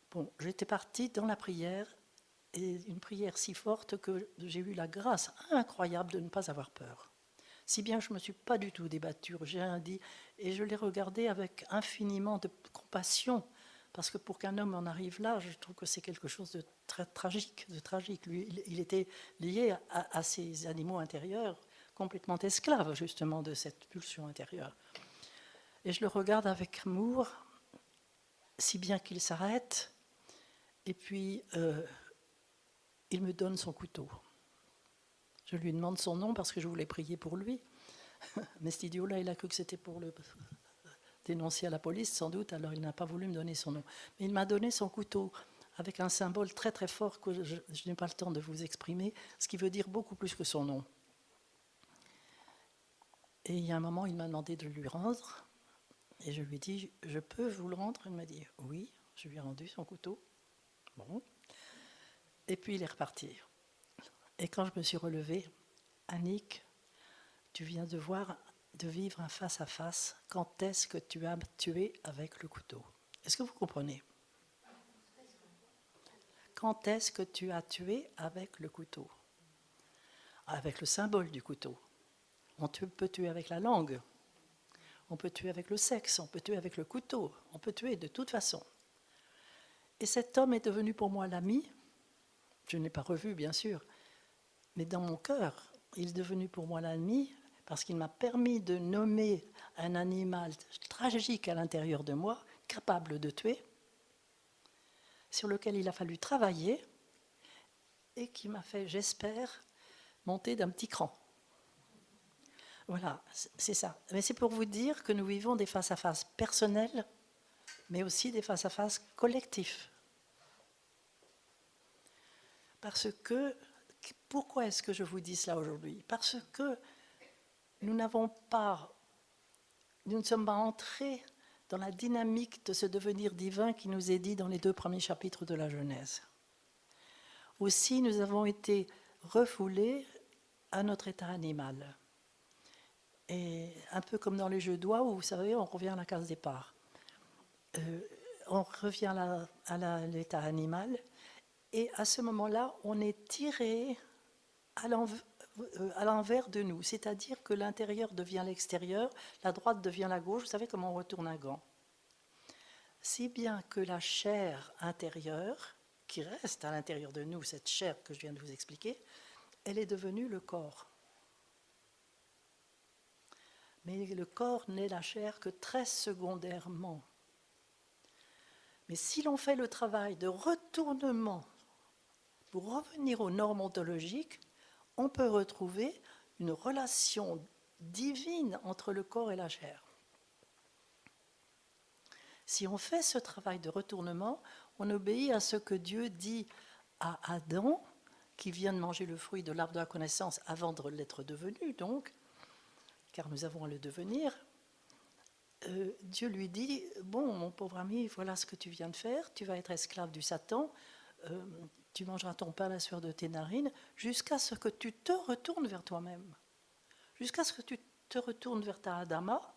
Bon, j'étais partie dans la prière, et une prière si forte que j'ai eu la grâce incroyable de ne pas avoir peur. Si bien je ne me suis pas du tout débattue, j'ai rien dit, et je l'ai regardé avec infiniment de compassion, parce que pour qu'un homme en arrive là, je trouve que c'est quelque chose de très tragique. Lui, il était lié à ces animaux intérieurs, complètement esclave justement de cette pulsion intérieure. Et je le regarde avec amour, si bien qu'il s'arrête, et puis il me donne son couteau. Je lui demande son nom parce que je voulais prier pour lui. Mais cet idiot-là, il a cru que c'était pour le dénoncer à la police, sans doute, alors il n'a pas voulu me donner son nom. Mais il m'a donné son couteau, avec un symbole très très fort que je n'ai pas le temps de vous exprimer, ce qui veut dire beaucoup plus que son nom. Et il y a un moment, il m'a demandé de lui rendre, et je lui ai dit, je peux vous le rendre? Il m'a dit, oui, je lui ai rendu son couteau. Bon. Et puis il est reparti. Et quand je me suis relevée, Annick, tu viens de voir de vivre un face-à-face quand est-ce que tu as tué avec le couteau. Est-ce que vous comprenez? Quand est-ce que tu as tué avec le couteau? Avec le symbole du couteau. On peut tuer avec la langue, on peut tuer avec le sexe, on peut tuer avec le couteau, on peut tuer de toute façon. Et cet homme est devenu pour moi l'ami. Je ne l'ai pas revu, bien sûr, mais dans mon cœur, il est devenu pour moi l'ami parce qu'il m'a permis de nommer un animal tragique à l'intérieur de moi, capable de tuer, sur lequel il a fallu travailler et qui m'a fait, j'espère, monter d'un petit cran. Voilà, c'est ça. Mais c'est pour vous dire que nous vivons des face-à-face personnels, mais aussi des face-à-face collectifs. Parce que, pourquoi est-ce que je vous dis cela aujourd'hui? Parce que nous ne sommes pas entrés dans la dynamique de ce devenir divin qui nous est dit dans les 2 premiers chapitres de la Genèse. Aussi, nous avons été refoulés à notre état animal. Et un peu comme dans les jeux d'oie où, vous savez, on revient à la case départ. On revient à l'état animal, et à ce moment-là, on est tiré à l'envers de nous, c'est-à-dire que l'intérieur devient l'extérieur, la droite devient la gauche, vous savez comment on retourne un gant. Si bien que la chair intérieure, qui reste à l'intérieur de nous, cette chair que je viens de vous expliquer, elle est devenue le corps. Mais le corps n'est la chair que très secondairement. Mais si l'on fait le travail de retournement pour revenir aux normes ontologiques, on peut retrouver une relation divine entre le corps et la chair. Si on fait ce travail de retournement, on obéit à ce que Dieu dit à Adam, qui vient de manger le fruit de l'arbre de la connaissance avant de l'être devenu, donc, car nous avons à le devenir. Dieu lui dit, bon, mon pauvre ami, voilà ce que tu viens de faire, tu vas être esclave du Satan, tu mangeras ton pain à la sueur de tes narines, jusqu'à ce que tu te retournes vers toi-même, jusqu'à ce que tu te retournes vers ta Adama,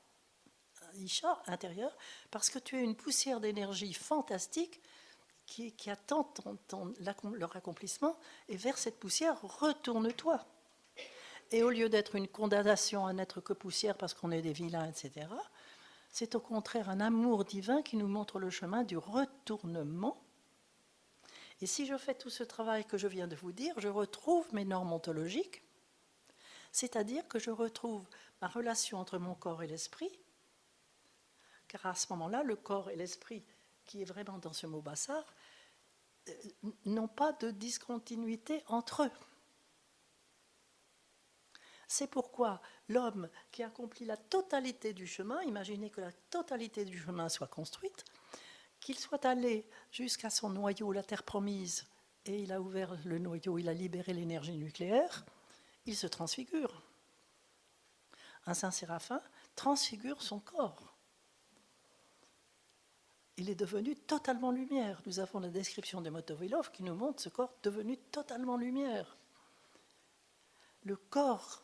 Isha, intérieure, parce que tu es une poussière d'énergie fantastique qui attend leur accomplissement, et vers cette poussière, retourne-toi. Et au lieu d'être une condamnation à n'être que poussière parce qu'on est des vilains, etc., c'est au contraire un amour divin qui nous montre le chemin du retournement. Et si je fais tout ce travail que je viens de vous dire, je retrouve mes normes ontologiques, c'est-à-dire que je retrouve ma relation entre mon corps et l'esprit, car à ce moment-là, le corps et l'esprit, qui est vraiment dans ce mot bassar, n'ont pas de discontinuité entre eux. C'est pourquoi l'homme qui accomplit la totalité du chemin, imaginez que la totalité du chemin soit construite, qu'il soit allé jusqu'à son noyau, la terre promise, et il a ouvert le noyau, il a libéré l'énergie nucléaire, il se transfigure. Un saint séraphin transfigure son corps. Il est devenu totalement lumière. Nous avons la description de Motovilov qui nous montre ce corps devenu totalement lumière. Le corps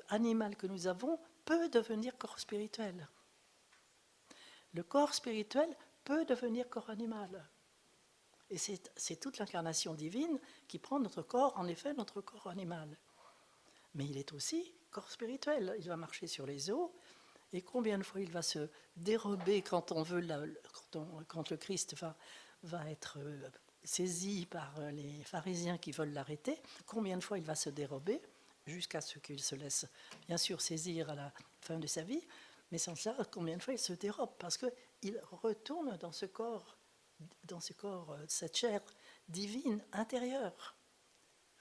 animal que nous avons peut devenir corps spirituel. Le corps spirituel peut devenir corps animal. Et c'est toute l'incarnation divine qui prend notre corps, en effet, notre corps animal. Mais il est aussi corps spirituel. Il va marcher sur les eaux. Et combien de fois il va se dérober quand le Christ va être saisi par les pharisiens qui veulent l'arrêter, combien de fois il va se dérober jusqu'à ce qu'il se laisse bien sûr saisir à la fin de sa vie, mais sans ça, combien de fois il se dérobe, parce qu'il retourne dans ce corps, cette chair divine intérieure.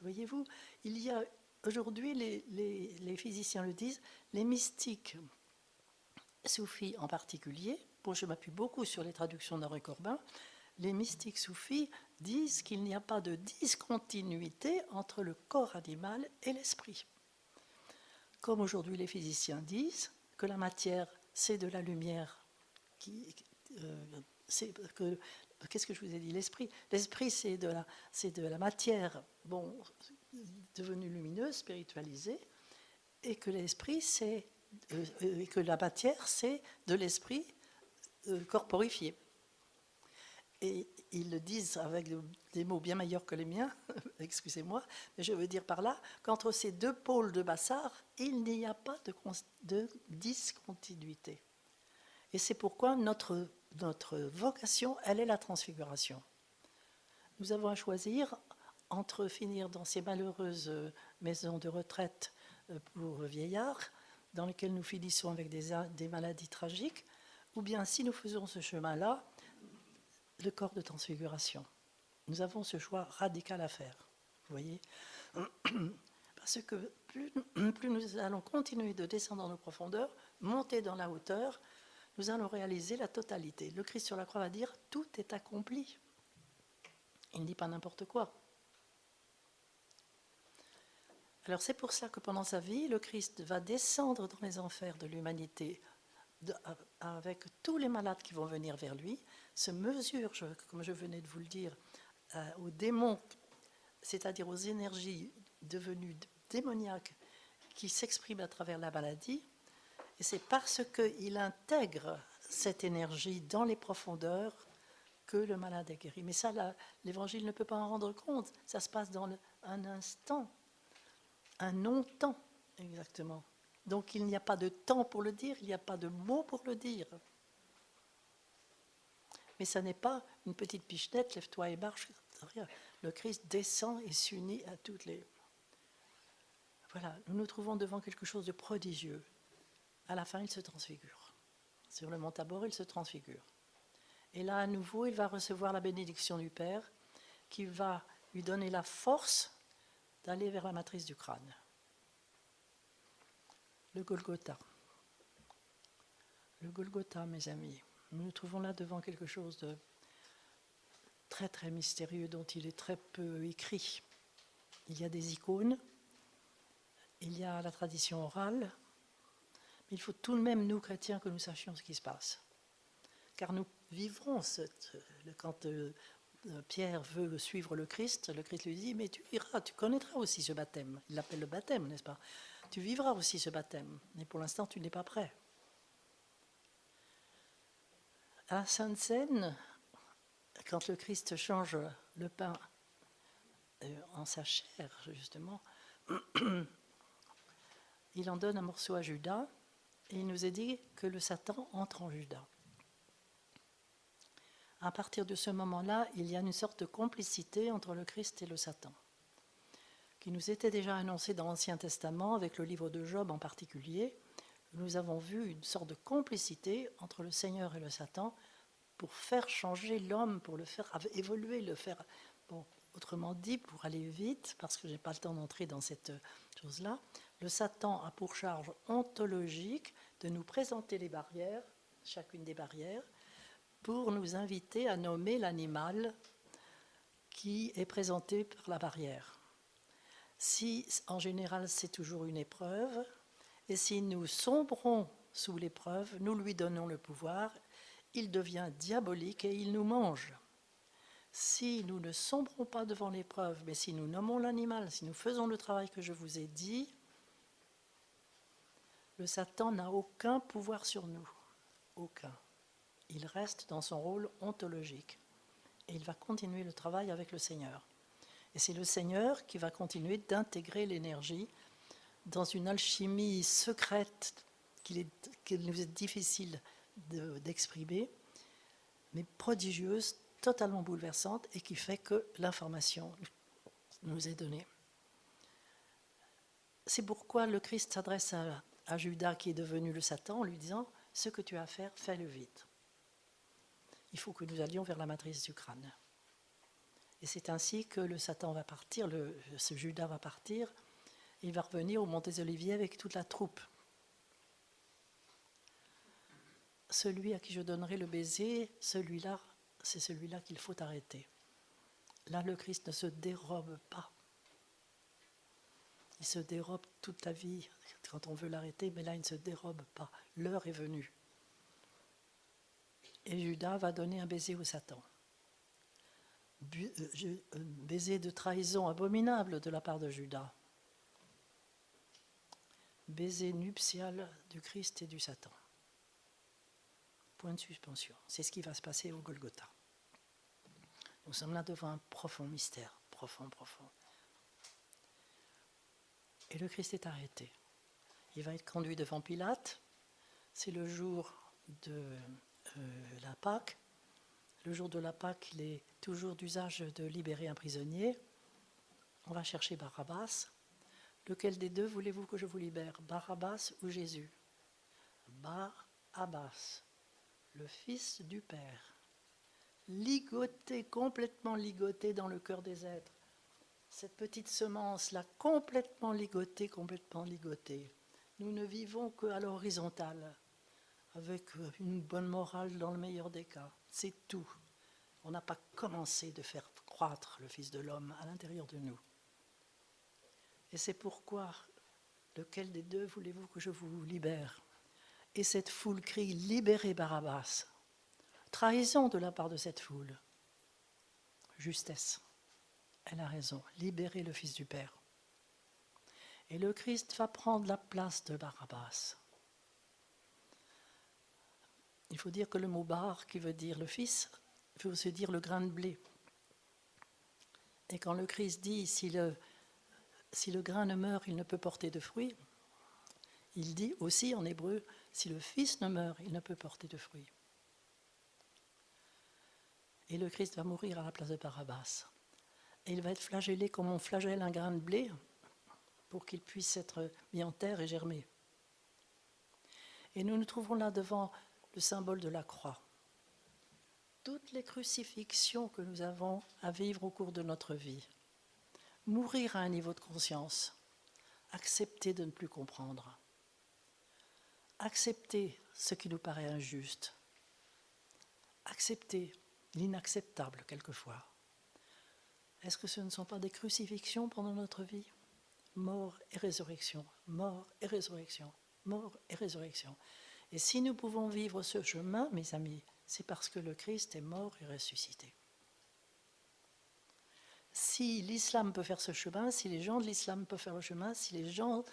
Voyez-vous, il y a aujourd'hui, les physiciens le disent, les mystiques soufis en particulier, je m'appuie beaucoup sur les traductions d'Henri Corbin, les mystiques soufis disent qu'il n'y a pas de discontinuité entre le corps animal et l'esprit. Comme aujourd'hui les physiciens disent que la matière, c'est de la lumière. Qu'est-ce que je vous ai dit? L'esprit, c'est de la matière devenue lumineuse, spiritualisée, et que l'esprit, c'est et que la matière, c'est de l'esprit corporifié. Et ils le disent avec des mots bien meilleurs que les miens, excusez-moi, mais je veux dire par là qu'entre ces deux pôles de Bassar, il n'y a pas de discontinuité. Et c'est pourquoi notre vocation, elle est la transfiguration. Nous avons à choisir entre finir dans ces malheureuses maisons de retraite pour vieillards, dans lesquelles nous finissons avec des maladies tragiques, ou bien si nous faisons ce chemin-là, le corps de transfiguration. Nous avons ce choix radical à faire, vous voyez. Parce que plus nous allons continuer de descendre dans nos profondeurs, monter dans la hauteur, nous allons réaliser la totalité. Le Christ sur la croix va dire « tout est accompli ». Il ne dit pas n'importe quoi. Alors c'est pour ça que pendant sa vie, le Christ va descendre dans les enfers de l'humanité avec tous les malades qui vont venir vers lui, se mesure, comme je venais de vous le dire, aux démons, c'est-à-dire aux énergies devenues démoniaques qui s'expriment à travers la maladie. Et c'est parce qu'il intègre cette énergie dans les profondeurs que le malade est guéri. Mais ça, l'Évangile ne peut pas en rendre compte. Ça se passe dans un instant, un non-temps, exactement. Donc il n'y a pas de temps pour le dire, il n'y a pas de mots pour le dire. Mais ça n'est pas une petite pichenette, lève-toi et marche. Le Christ descend et s'unit à toutes les... Voilà, nous nous trouvons devant quelque chose de prodigieux. À la fin, il se transfigure. Sur le mont Tabor, il se transfigure. Et là, à nouveau, il va recevoir la bénédiction du Père qui va lui donner la force d'aller vers la matrice du crâne. Le Golgotha. Le Golgotha, mes amis. Nous nous trouvons là devant quelque chose de très très mystérieux dont il est très peu écrit. Il y a des icônes, il y a la tradition orale, mais il faut tout de même, nous chrétiens, que nous sachions ce qui se passe. Car nous vivrons, quand Pierre veut suivre le Christ lui dit, mais tu iras, tu connaîtras aussi ce baptême. Il l'appelle le baptême, n'est-ce pas? Tu vivras aussi ce baptême, mais pour l'instant, tu n'es pas prêt. À la Sainte Seine, quand le Christ change le pain en sa chair, justement, il en donne un morceau à Judas, et il nous est dit que le Satan entre en Judas. À partir de ce moment-là, il y a une sorte de complicité entre le Christ et le Satan, qui nous était déjà annoncée dans l'Ancien Testament, avec le livre de Job en particulier. Nous avons vu une sorte de complicité entre le Seigneur et le Satan pour faire changer l'homme, pour le faire évoluer, le faire... Bon, autrement dit, pour aller vite, parce que je n'ai pas le temps d'entrer dans cette chose-là, le Satan a pour charge ontologique de nous présenter les barrières, chacune des barrières, pour nous inviter à nommer l'animal qui est présenté par la barrière. Si, en général, c'est toujours une épreuve, et si nous sombrons sous l'épreuve, nous lui donnons le pouvoir, il devient diabolique et il nous mange. Si nous ne sombrons pas devant l'épreuve, mais si nous nommons l'animal, si nous faisons le travail que je vous ai dit, le Satan n'a aucun pouvoir sur nous. Aucun. Il reste dans son rôle ontologique. Et il va continuer le travail avec le Seigneur. Et c'est le Seigneur qui va continuer d'intégrer l'énergie dans une alchimie secrète qu'il nous est difficile d'exprimer, mais prodigieuse, totalement bouleversante, et qui fait que l'information nous est donnée. C'est pourquoi le Christ s'adresse à Judas, qui est devenu le Satan, en lui disant « Ce que tu as à faire, fais-le vite. Il faut que nous allions vers la matrice du crâne. » Et c'est ainsi que le Satan va partir, ce Judas va partir, et il va revenir au Mont des Oliviers avec toute la troupe. Celui à qui je donnerai le baiser, celui-là, c'est celui-là qu'il faut arrêter. Là, le Christ ne se dérobe pas. Il se dérobe toute la vie quand on veut l'arrêter, mais là, il ne se dérobe pas. L'heure est venue. Et Judas va donner un baiser au Satan. Un baiser de trahison abominable de la part de Judas. baiser nuptial du Christ et du Satan. Point de suspension. C'est ce qui va se passer au Golgotha. Nous sommes là devant un profond mystère, profond. Et le Christ est arrêté. Il va être conduit devant Pilate. C'est le jour de la Pâque. Le jour de la Pâque, il est toujours d'usage de libérer un prisonnier. On va chercher Barabbas. Lequel des deux voulez-vous que je vous libère, Barabbas ou Jésus? Barabbas, le Fils du Père, ligoté, complètement ligoté dans le cœur des êtres. Cette petite semence-là, complètement ligotée. Nous ne vivons qu'à l'horizontale, avec une bonne morale dans le meilleur des cas. C'est tout. On n'a pas commencé de faire croître le Fils de l'homme à l'intérieur de nous. Et c'est pourquoi, lequel des deux voulez-vous que je vous libère? Et cette foule crie, libérez Barabbas. Trahison de la part de cette foule. Justesse. Elle a raison. Libérez le Fils du Père. Et le Christ va prendre la place de Barabbas. Il faut dire que le mot bar, qui veut dire le Fils, veut aussi dire le grain de blé. Et quand le Christ dit, si le grain ne meurt, il ne peut porter de fruits, il dit aussi en hébreu, si le Fils ne meurt, il ne peut porter de fruits. Et le Christ va mourir à la place de Barabbas. Et il va être flagellé comme on flagelle un grain de blé pour qu'il puisse être mis en terre et germer. Et nous nous trouvons là devant le symbole de la croix. Toutes les crucifixions que nous avons à vivre au cours de notre vie, mourir à un niveau de conscience, accepter de ne plus comprendre, accepter ce qui nous paraît injuste, accepter l'inacceptable quelquefois. Est-ce que ce ne sont pas des crucifixions pendant notre vie? Mort et résurrection, mort et résurrection, mort et résurrection. Et si nous pouvons vivre ce chemin, mes amis, c'est parce que le Christ est mort et ressuscité. Si l'islam peut faire ce chemin, si les gens de l'islam peuvent faire le chemin, si les gens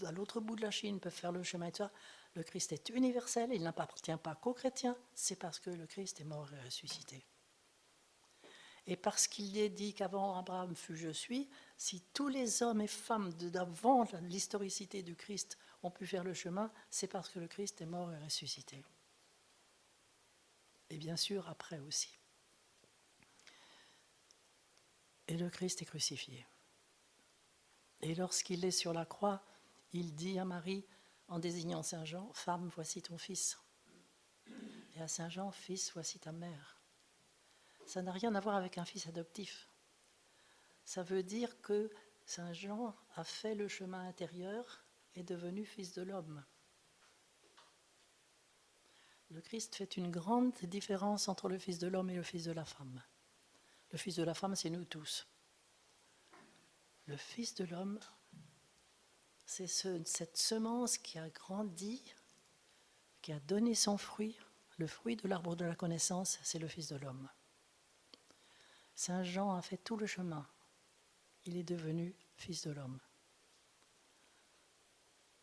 à l'autre bout de la Chine peuvent faire le chemin, et tout ça, le Christ est universel, il n'appartient pas qu'aux chrétiens, c'est parce que le Christ est mort et ressuscité. Et parce qu'il est dit qu'avant Abraham fut je suis, si tous les hommes et femmes d'avant l'historicité du Christ ont pu faire le chemin, c'est parce que le Christ est mort et ressuscité. Et bien sûr, après aussi. Et le Christ est crucifié. Et lorsqu'il est sur la croix, il dit à Marie, en désignant Saint Jean, « Femme, voici ton fils. » Et à Saint Jean, « Fils, voici ta mère. » Ça n'a rien à voir avec un fils adoptif. Ça veut dire que Saint Jean a fait le chemin intérieur et est devenu fils de l'homme. Le Christ fait une grande différence entre le fils de l'homme et le fils de la femme. Le fils de la femme, c'est nous tous. Le fils de l'homme, c'est cette semence qui a grandi, qui a donné son fruit. Le fruit de l'arbre de la connaissance, c'est le fils de l'homme. Saint Jean a fait tout le chemin. Il est devenu fils de l'homme.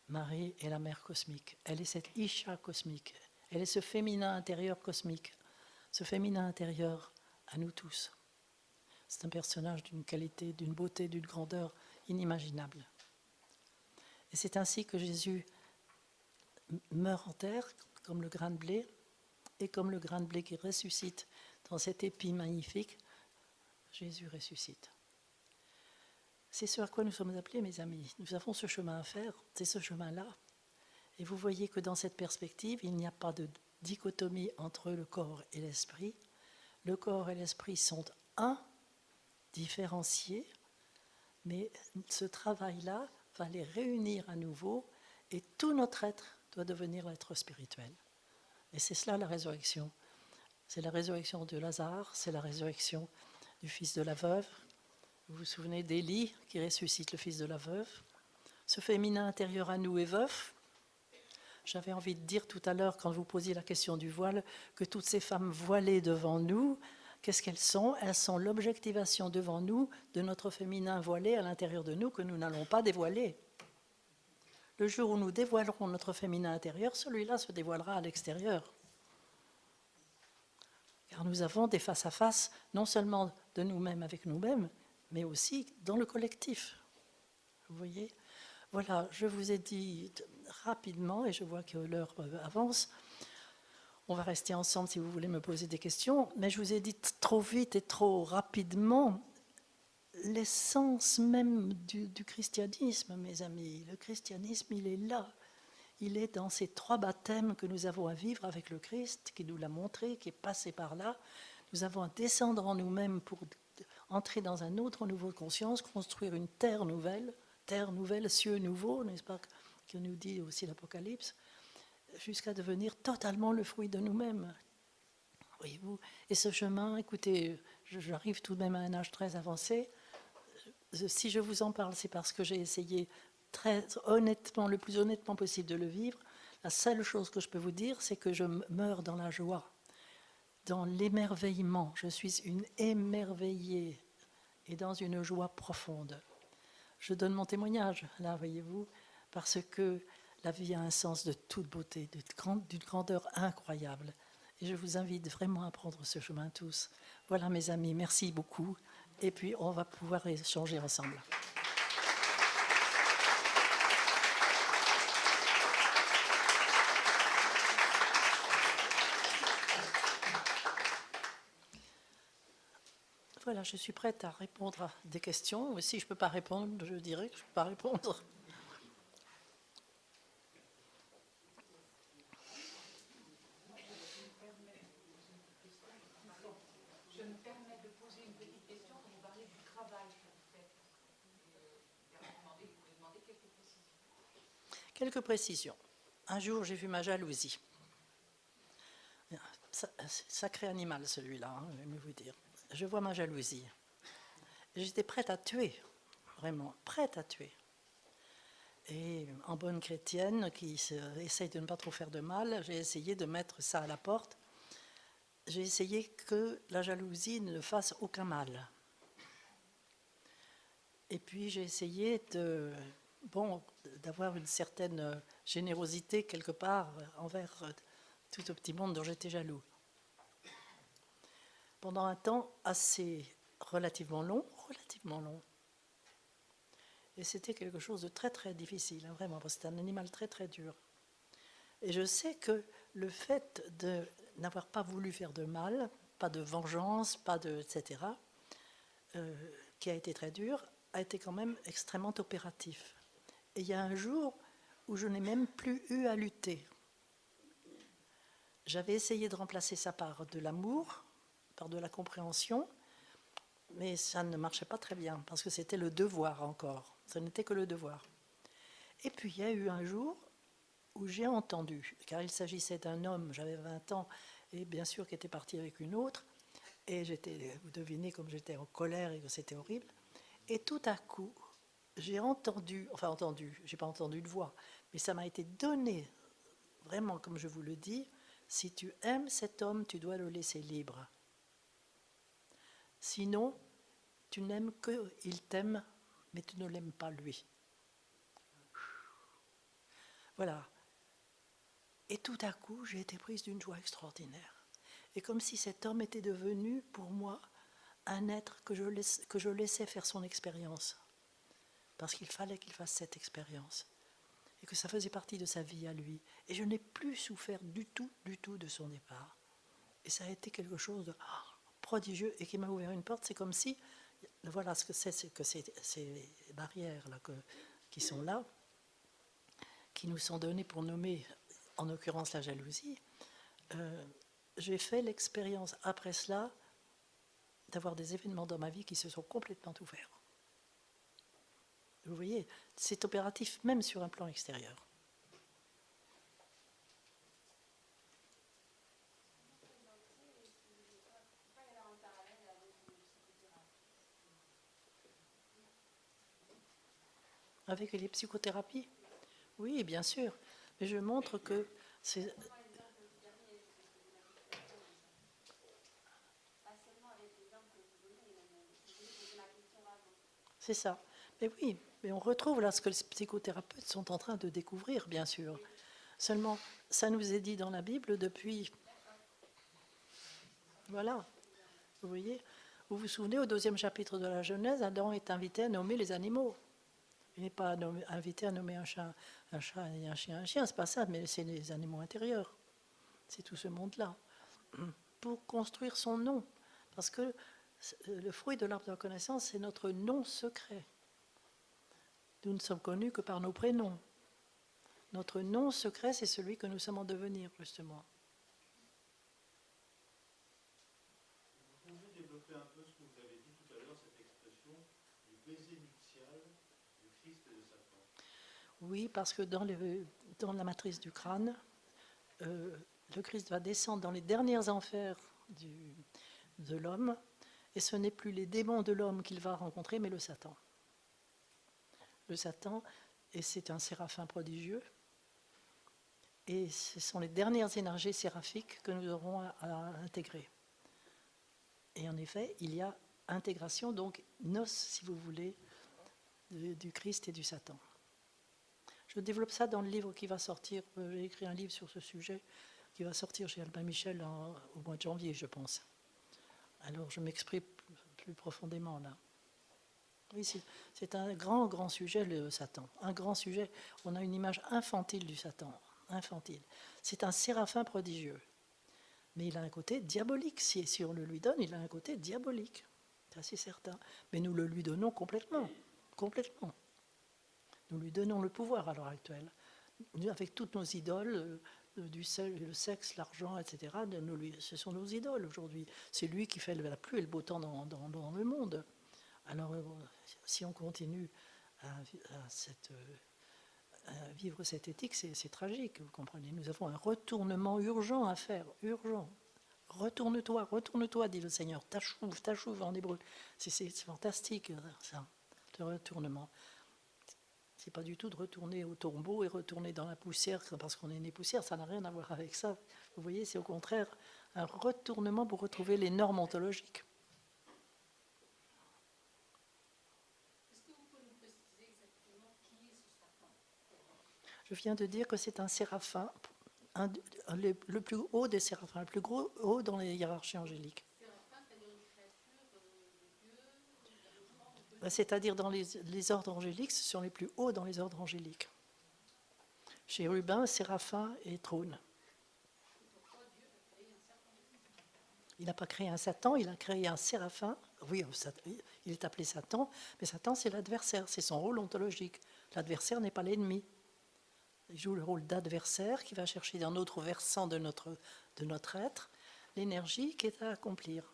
Marie est la mère cosmique. Elle est cette Isha cosmique. Elle est ce féminin intérieur cosmique. Ce féminin intérieur à nous tous. C'est un personnage d'une qualité, d'une beauté, d'une grandeur inimaginable. Et c'est ainsi que Jésus meurt en terre, comme le grain de blé, et comme le grain de blé qui ressuscite dans cet épi magnifique, Jésus ressuscite. C'est ce à quoi nous sommes appelés, mes amis. Nous avons ce chemin à faire, c'est ce chemin-là. Et vous voyez que dans cette perspective, il n'y a pas de dichotomie entre le corps et l'esprit. Le corps et l'esprit sont un, différenciés, mais ce travail-là va les réunir à nouveau et tout notre être doit devenir l'être spirituel. Et c'est cela la résurrection. C'est la résurrection de Lazare, c'est la résurrection du fils de la veuve. Vous vous souvenez d'Élie qui ressuscite le fils de la veuve. Ce féminin intérieur à nous est veuf. J'avais envie de dire tout à l'heure, quand vous posiez la question du voile, que toutes ces femmes voilées devant nous, qu'est-ce qu'elles sont? Elles sont l'objectivation devant nous de notre féminin voilé à l'intérieur de nous que nous n'allons pas dévoiler. Le jour où nous dévoilerons notre féminin intérieur, celui-là se dévoilera à l'extérieur. Car nous avons des face-à-face, non seulement de nous-mêmes avec nous-mêmes, mais aussi dans le collectif. Vous voyez ? Voilà, je vous ai dit rapidement, et je vois que l'heure avance, on va rester ensemble si vous voulez me poser des questions, mais je vous ai dit trop vite et trop rapidement l'essence même du christianisme, mes amis. Le christianisme, il est là. Il est dans ces 3 baptêmes que nous avons à vivre avec le Christ, qui nous l'a montré, qui est passé par là. Nous avons à descendre en nous-mêmes pour entrer dans un autre niveau de conscience, construire une terre nouvelle, cieux nouveaux, n'est-ce pas, que nous dit aussi l'Apocalypse, jusqu'à devenir totalement le fruit de nous-mêmes. Voyez-vous ? Et ce chemin, écoutez, j'arrive tout de même à un âge très avancé. Si je vous en parle, c'est parce que j'ai essayé très honnêtement, le plus honnêtement possible de le vivre. La seule chose que je peux vous dire, c'est que je meurs dans la joie, dans l'émerveillement. Je suis une émerveillée et dans une joie profonde. Je donne mon témoignage, là, voyez-vous, parce que la vie a un sens de toute beauté, d'une grandeur incroyable. Et je vous invite vraiment à prendre ce chemin tous. Voilà, mes amis, merci beaucoup. Et puis, on va pouvoir échanger ensemble. Voilà, je suis prête à répondre à des questions. Si je ne peux pas répondre, je dirais que je ne peux pas répondre. Je me permets de poser une petite question. Vous parlez du travail que vous faites. Vous pouvez demander quelques précisions. Quelques précisions. Un jour, j'ai vu ma jalousie. Sacré animal, celui-là, hein, je vais vous dire. Je vois ma jalousie. J'étais prête à tuer, vraiment, prête à tuer. Et en bonne chrétienne, qui essaye de ne pas trop faire de mal, j'ai essayé de mettre ça à la porte. J'ai essayé que la jalousie ne fasse aucun mal. Et puis j'ai essayé d'avoir une certaine générosité quelque part envers tout ce petit monde dont j'étais jaloux. Pendant un temps assez relativement long. Et c'était quelque chose de très très difficile, hein, vraiment, parce que c'était un animal très très dur. Et je sais que le fait de n'avoir pas voulu faire de mal, pas de vengeance, etc., qui a été très dur, a été quand même extrêmement opératif. Et il y a un jour où je n'ai même plus eu à lutter. J'avais essayé de remplacer ça par de l'amour, par de la compréhension, mais ça ne marchait pas très bien, parce que c'était le devoir encore. Ce n'était que le devoir. Et puis il y a eu un jour où j'ai entendu, car il s'agissait d'un homme, j'avais 20 ans, et bien sûr qui était parti avec une autre, et vous devinez comme j'étais en colère et que c'était horrible, et tout à coup, j'ai j'ai pas entendu de voix, mais ça m'a été donné, vraiment comme je vous le dis, si tu aimes cet homme, tu dois le laisser libre. Sinon, tu n'aimes qu'il t'aime, mais tu ne l'aimes pas lui. Voilà. Et tout à coup, j'ai été prise d'une joie extraordinaire. Et comme si cet homme était devenu, pour moi, un être que je laissais faire son expérience. Parce qu'il fallait qu'il fasse cette expérience. Et que ça faisait partie de sa vie à lui. Et je n'ai plus souffert du tout de son départ. Et ça a été quelque chose de prodigieux et qui m'a ouvert une porte. C'est comme si, voilà ce que c'est que ces barrières-là qui sont là, qui nous sont données pour nommer, en l'occurrence la jalousie, j'ai fait l'expérience après cela d'avoir des événements dans ma vie qui se sont complètement ouverts. Vous voyez, c'est opératif même sur un plan extérieur. Avec les psychothérapies ? Oui, bien sûr. Mais je montre que c'est... C'est ça. Mais oui, Mais on retrouve là ce que les psychothérapeutes sont en train de découvrir, bien sûr. Seulement, ça nous est dit dans la Bible depuis... Voilà, vous voyez. Vous vous souvenez, au 2e chapitre de la Genèse, Adam est invité à nommer les animaux. Il n'est pas invité à nommer un chat et un chien, c'est pas ça, mais c'est les animaux intérieurs. C'est tout ce monde-là. Pour construire son nom. Parce que le fruit de l'arbre de la connaissance, c'est notre nom secret. Nous ne sommes connus que par nos prénoms. Notre nom secret, c'est celui que nous sommes en devenir, justement. Vous pouvez développer un peu ce que vous avez dit tout à l'heure, cette expression du baiser nuptial du Christ et de Satan. Oui, parce que dans la matrice du crâne, le Christ va descendre dans les derniers enfers de l'homme, et ce n'est plus les démons de l'homme qu'il va rencontrer, mais le Satan. Le Satan, et c'est un séraphin prodigieux, et ce sont les dernières énergies séraphiques que nous aurons à intégrer. Et en effet, il y a intégration, donc noces, si vous voulez, du Christ et du Satan. Je développe ça dans le livre qui va sortir. J'ai écrit un livre sur ce sujet qui va sortir chez Albin Michel au mois de janvier, je pense. Alors je m'exprime plus profondément là. Oui, c'est un grand, grand sujet, le Satan. Un grand sujet. On a une image infantile du Satan. Infantile. C'est un séraphin prodigieux. Mais il a un côté diabolique. Si on le lui donne, il a un côté diabolique. C'est assez certain. Mais nous le lui donnons complètement. Complètement. Nous lui donnons le pouvoir à l'heure actuelle. Avec toutes nos idoles, le sexe, l'argent, etc., ce sont nos idoles aujourd'hui. C'est lui qui fait la pluie et le beau temps dans le monde. Alors, si on continue à vivre cette éthique, c'est tragique, vous comprenez. Nous avons un retournement urgent à faire, urgent. Retourne-toi, dit le Seigneur. Tachouv en hébreu. C'est fantastique, ça, ce retournement. C'est pas du tout de retourner au tombeau et retourner dans la poussière parce qu'on est né poussière, ça n'a rien à voir avec ça. Vous voyez, c'est au contraire un retournement pour retrouver les normes ontologiques. Est-ce que vous pouvez nous préciser exactement qui est ce Satan? Je viens de dire que c'est un séraphin, le plus haut des séraphins, le plus gros haut dans les hiérarchies angéliques. Séraphin, c'est-à-dire une créature de Dieu, d'un enfant de... C'est-à-dire dans les ordres angéliques, ce sont les plus hauts dans les ordres angéliques. Chérubin, séraphin et trône. Il n'a pas créé un Satan, il a créé un séraphin. Oui, il est appelé Satan, mais Satan, c'est l'adversaire, c'est son rôle ontologique. L'adversaire n'est pas l'ennemi. Il joue le rôle d'adversaire qui va chercher d'un autre versant de notre être l'énergie qui est à accomplir.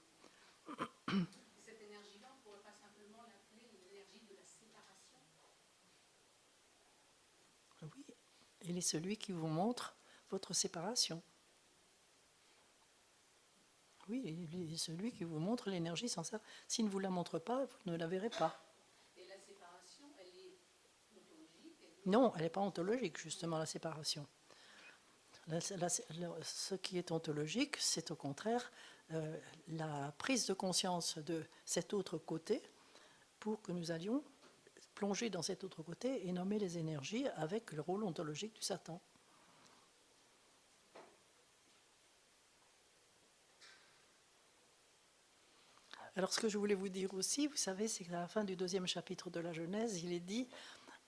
Cette énergie-là, on ne pourrait pas simplement l'appeler l'énergie de la séparation? Oui, il est celui qui vous montre votre séparation. Oui, il est celui qui vous montre l'énergie sans ça. S'il ne vous la montre pas, vous ne la verrez pas. Et la séparation, elle est ontologique? Non, elle n'est pas ontologique, justement, la séparation. Ce qui est ontologique, c'est au contraire la prise de conscience de cet autre côté pour que nous allions plonger dans cet autre côté et nommer les énergies avec le rôle ontologique du Satan. Alors, ce que je voulais vous dire aussi, vous savez, c'est qu'à la fin du 2e chapitre de la Genèse, il est dit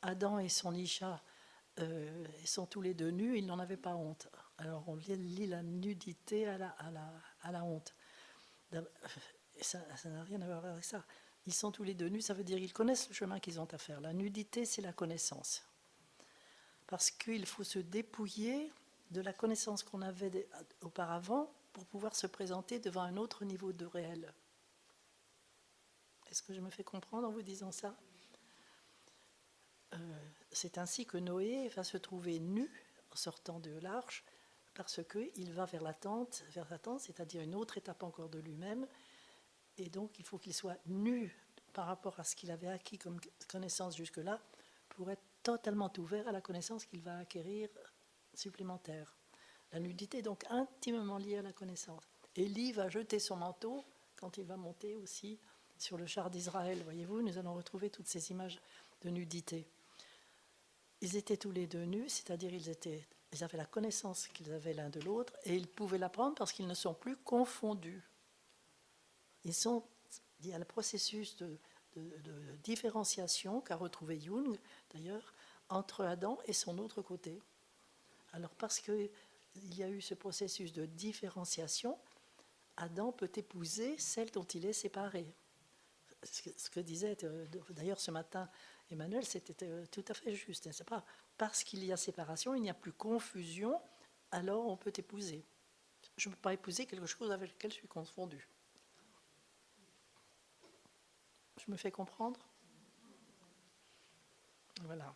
Adam et son Isha sont tous les deux nus, ils n'en avaient pas honte. Alors, on lit la nudité à la honte. Ça n'a rien à voir avec ça. Ils sont tous les deux nus, ça veut dire qu'ils connaissent le chemin qu'ils ont à faire. La nudité, c'est la connaissance. Parce qu'il faut se dépouiller de la connaissance qu'on avait auparavant pour pouvoir se présenter devant un autre niveau de réel. Est-ce que je me fais comprendre en vous disant ça? C'est ainsi que Noé va se trouver nu en sortant de l'arche, parce qu'il va vers la tente, c'est-à-dire une autre étape encore de lui-même, et donc il faut qu'il soit nu par rapport à ce qu'il avait acquis comme connaissance jusque-là, pour être totalement ouvert à la connaissance qu'il va acquérir supplémentaire. La nudité est donc intimement liée à la connaissance. Élie va jeter son manteau quand il va monter aussi sur le char d'Israël. Voyez-vous, nous allons retrouver toutes ces images de nudité. Ils étaient tous les deux nus, c'est-à-dire ils avaient la connaissance qu'ils avaient l'un de l'autre et ils pouvaient l'apprendre parce qu'ils ne sont plus confondus. Il y a le processus de différenciation qu'a retrouvé Jung, d'ailleurs, entre Adam et son autre côté. Alors, parce qu'il y a eu ce processus de différenciation, Adam peut épouser celle dont il est séparé. Ce que disait d'ailleurs ce matin Emmanuel, c'était tout à fait juste. C'est pas parce qu'il y a séparation, il n'y a plus confusion, alors on peut épouser. Je ne peux pas épouser quelque chose avec lequel je suis confondue. Je me fais comprendre? Voilà.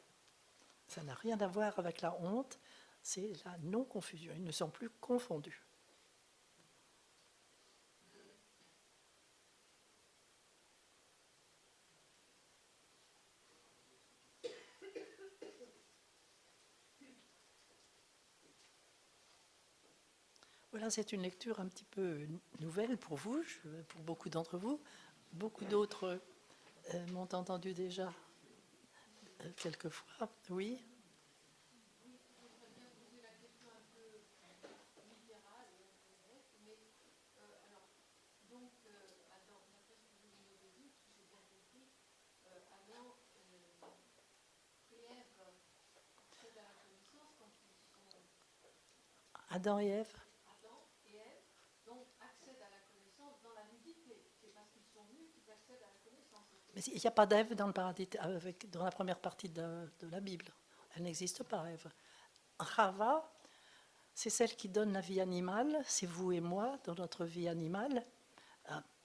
Ça n'a rien à voir avec la honte, c'est la non-confusion. Ils ne sont plus confondus. Voilà, c'est une lecture un petit peu nouvelle pour vous, pour beaucoup d'entre vous. Beaucoup d'autres m'ont entendu déjà quelquefois. Oui. Adam et Ève. Mais il n'y a pas d'Ève dans le paradis, dans la première partie de la Bible. Elle n'existe pas, Ève. Chava, c'est celle qui donne la vie animale, c'est vous et moi dans notre vie animale.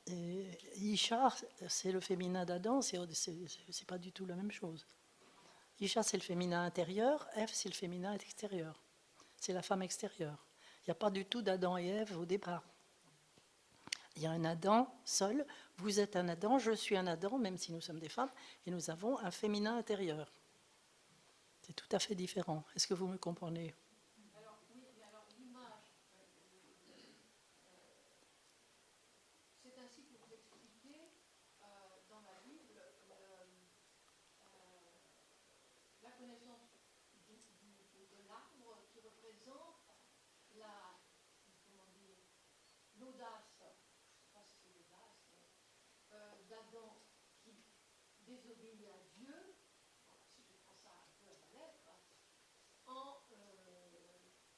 Et Isha, c'est le féminin d'Adam, c'est pas du tout la même chose. Isha, c'est le féminin intérieur, Ève, c'est le féminin extérieur. C'est la femme extérieure. Il n'y a pas du tout d'Adam et Ève au départ. Il y a un Adam seul, vous êtes un Adam, je suis un Adam, même si nous sommes des femmes, et nous avons un féminin intérieur. C'est tout à fait différent. Est-ce que vous me comprenez? Alors, oui, mais alors l'image, c'est ainsi que vous expliquez dans la Bible la connaissance de l'arbre qui représente l'audace, je ne sais pas si c'est l'audace, d'Adam qui désobéit à Dieu, si je prends ça un peu à la lettre,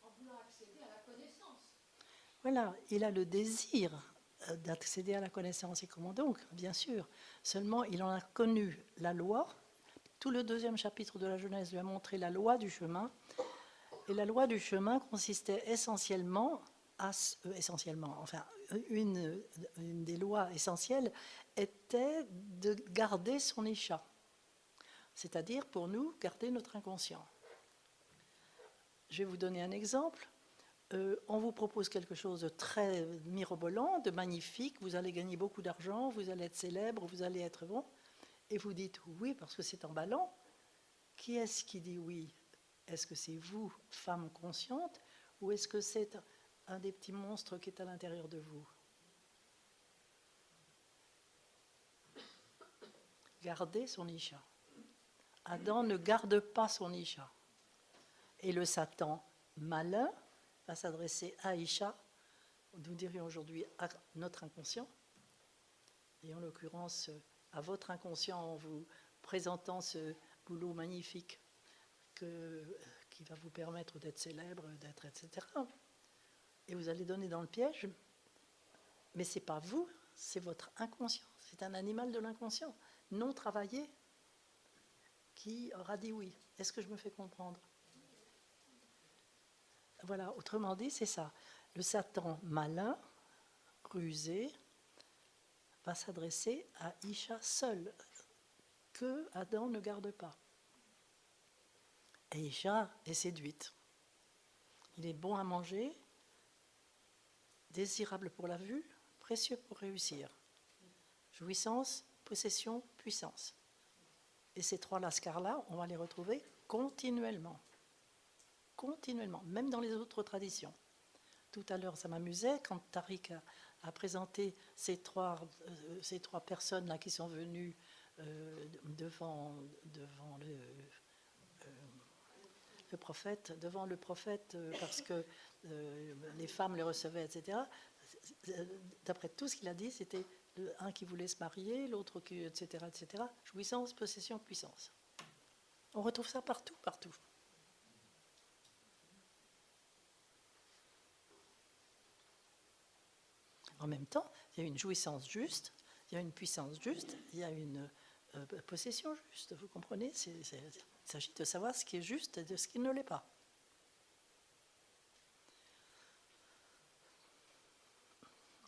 en voulant accéder à la connaissance. Voilà, il a le désir d'accéder à la connaissance. Et comment donc? Bien sûr. Seulement, il en a connu la loi. Tout le 2e chapitre de la Genèse lui a montré la loi du chemin. Et la loi du chemin consistait essentiellement une des lois essentielles était de garder son isha. C'est-à-dire, pour nous, garder notre inconscient. Je vais vous donner un exemple. On vous propose quelque chose de très mirobolant, de magnifique, vous allez gagner beaucoup d'argent, vous allez être célèbre, vous allez être bon, et vous dites oui parce que c'est emballant. Qui est-ce qui dit oui? Est-ce que c'est vous, femme consciente, ou est-ce que c'est un des petits monstres qui est à l'intérieur de vous? Gardez son isha. Adam ne garde pas son isha. Et le Satan malin va s'adresser à Isha, nous dirions aujourd'hui à notre inconscient, et en l'occurrence à votre inconscient en vous présentant ce boulot magnifique qui va vous permettre d'être célèbre, d'être etc. Et vous allez donner dans le piège, mais ce n'est pas vous, c'est votre inconscient, c'est un animal de l'inconscient, non travaillé, qui aura dit oui. Est-ce que je me fais comprendre? Voilà, autrement dit, c'est ça. Le Satan malin, rusé, va s'adresser à Isha seule, que Adam ne garde pas. Et Isha est séduite. Il est bon à manger, désirable pour la vue, précieux pour réussir. Jouissance, possession, puissance. Et ces 3 lascars-là, on va les retrouver continuellement. Continuellement, même dans les autres traditions. Tout à l'heure, ça m'amusait quand Tariq a présenté ces trois personnes-là qui sont venues devant le prophète, parce que les femmes les recevaient, etc. D'après tout ce qu'il a dit, c'était un qui voulait se marier, l'autre qui, etc., etc. Jouissance, possession, puissance. On retrouve ça partout, partout. En même temps, il y a une jouissance juste, il y a une puissance juste, il y a une possession juste. Vous comprenez ? Il s'agit de savoir ce qui est juste et de ce qui ne l'est pas.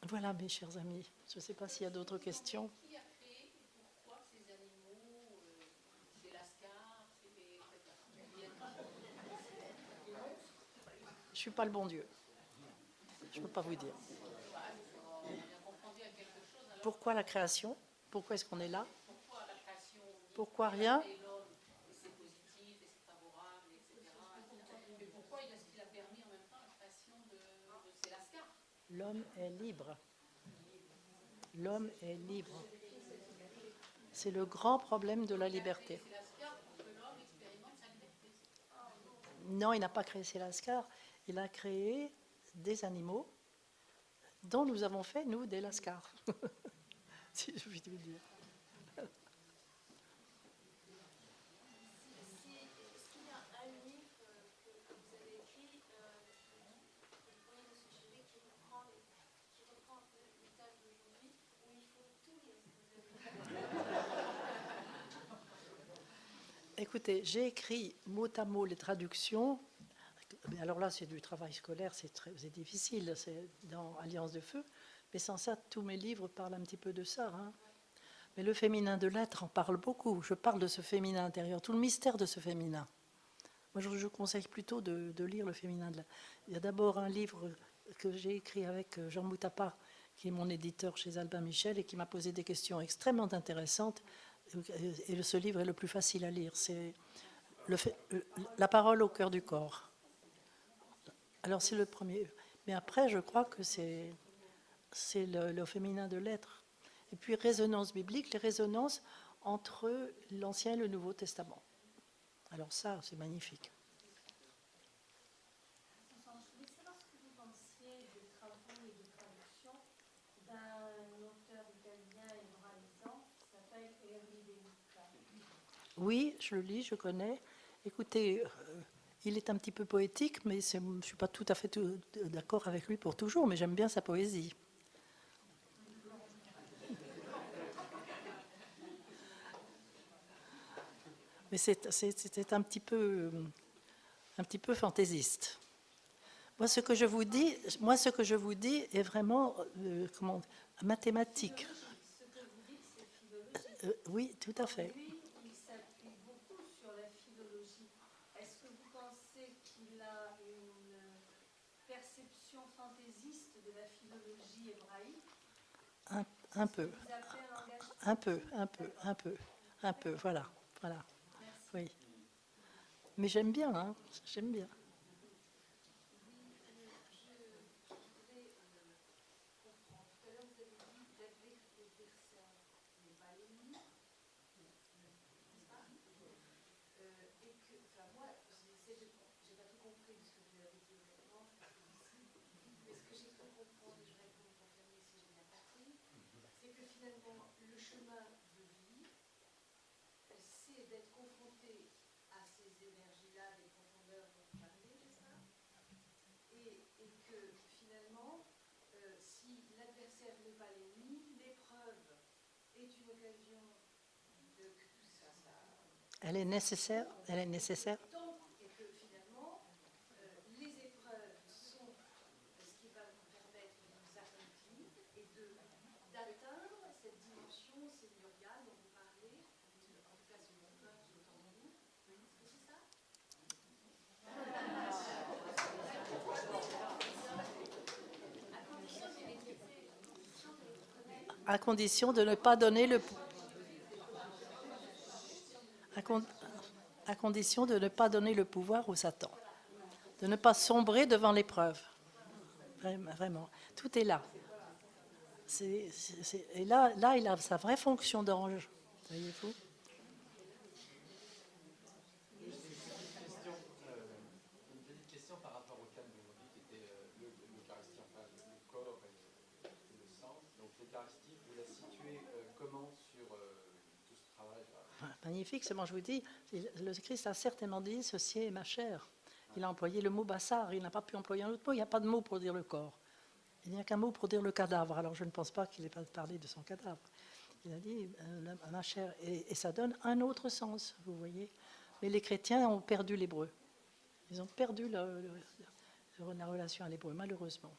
Voilà, mes chers amis. Je ne sais pas s'il y a d'autres questions. Qui a créé et pourquoi ces animaux, c'est l'ascar, c'est les... Je ne suis pas le bon Dieu. Je ne peux pas vous dire. On a bien compris à quelque chose. Alors, Pourquoi la création ? Pourquoi est-ce qu'on est là ? pourquoi la création, Pourquoi rien ? et l'homme, et c'est positif, et c'est favorable, etc. Mais pourquoi est-ce qu'il a permis en même temps la création de c'est l'ascar? L'homme est libre. L'homme est libre. C'est le grand problème de la liberté. C'est l'ascar pour que l'homme expérimente sa liberté. Non, il n'a pas créé Sélascar. Il a créé des animaux dont nous avons fait, nous, des lascars. Si je puis vous dire. Est-ce qu'il y a un livre que vous avez écrit qui de ce sujet qui reprend un peu les tâches d'aujourd'hui où il faut tout lire ce que vous avez Écoutez, j'ai écrit mot à mot les traductions. Mais alors là, c'est du travail scolaire, c'est difficile, c'est dans Alliance de Feu. Mais sans ça, tous mes livres parlent un petit peu de ça. Hein. Mais le féminin de l'être en parle beaucoup. Je parle de ce féminin intérieur, tout le mystère de ce féminin. Moi, je conseille plutôt de lire le féminin de l'être. Il y a d'abord un livre que j'ai écrit avec Jean Moutapa, qui est mon éditeur chez Albin Michel, et qui m'a posé des questions extrêmement intéressantes. Et ce livre est le plus facile à lire. C'est La parole au cœur du corps. Alors, c'est le premier. Mais après, je crois que c'est le féminin de l'être. Et puis, résonance biblique, les résonances entre l'Ancien et le Nouveau Testament. Alors ça, c'est magnifique. Je voulais savoir ce que vous pensiez des travaux et des traductions d'un auteur italien hébraïsant qui s'appelle Henri De Luca. Oui, je le lis, je connais. Écoutez, il est un petit peu poétique, mais je ne suis pas tout à fait d'accord avec lui pour toujours, mais j'aime bien sa poésie. Mais c'était un petit peu fantaisiste. Moi, ce que je vous dis est vraiment mathématique. Ce que vous dites, c'est philologique. Oui, tout à fait. Lui, il s'appuie beaucoup sur la philologie. Est-ce que vous pensez qu'il a une perception fantaisiste de la philologie hébraïque? Un peu. Vous appelez un langage Un peu, voilà. Merci. Oui. Mais j'aime bien, hein, j'aime bien. C'est que finalement, le chemin de vie, c'est d'être confronté à ces énergies-là, des profondeurs dont vous parlez, n'est-ce pas? Et que finalement, si l'adversaire n'est pas l'ennemi, l'épreuve est une occasion de que tout ça. Elle est nécessaire. Donc, et que finalement, les épreuves sont ce qui va nous permettre de nous accomplir et d'atteindre cette dimension seigneuriale dont vous parlez, en tout cas c'est mon peur, j'entends vous. Est-ce que c'est ça? À condition de ne pas donner le pouvoir au Satan. De ne pas sombrer devant l'épreuve. Vraiment. Tout est là. Et là, il a sa vraie fonction d'ange. Voyez-vous? Une petite question par rapport au thème d'aujourd'hui qui était l'Eucharistie, enfin le corps et le sang. Donc l'Eucharistie, vous la situez comment sur tout ce travail-là? Magnifique, c'est moi je vous dis, le Christ a certainement dit, ceci est ma chair. Il a employé le mot bassar, il n'a pas pu employer un autre mot, il n'y a pas de mot pour dire le corps. Il n'y a qu'un mot pour dire le cadavre, alors je ne pense pas qu'il ait pas parlé de son cadavre. Il a dit ma chair, et ça donne un autre sens, vous voyez. Mais les chrétiens ont perdu l'hébreu. Ils ont perdu la relation à l'hébreu, malheureusement.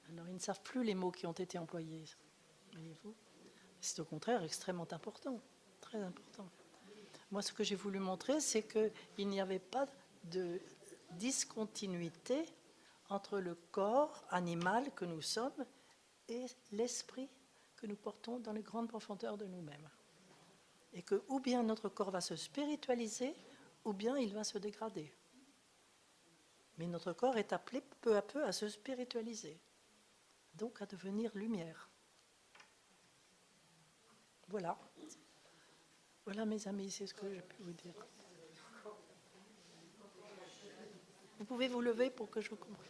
Alors ils ne savent plus les mots qui ont été employés, voyez-vous. C'est au contraire extrêmement important, très important. Moi, ce que j'ai voulu montrer, c'est qu'il n'y avait pas de discontinuité entre le corps animal que nous sommes et l'esprit que nous portons dans les grandes profondeurs de nous-mêmes. Et que ou bien notre corps va se spiritualiser, ou bien il va se dégrader. Mais notre corps est appelé peu à peu à se spiritualiser, donc à devenir lumière. Voilà. Voilà, mes amis, c'est ce que je peux vous dire. Vous pouvez vous lever pour que je vous comprenne.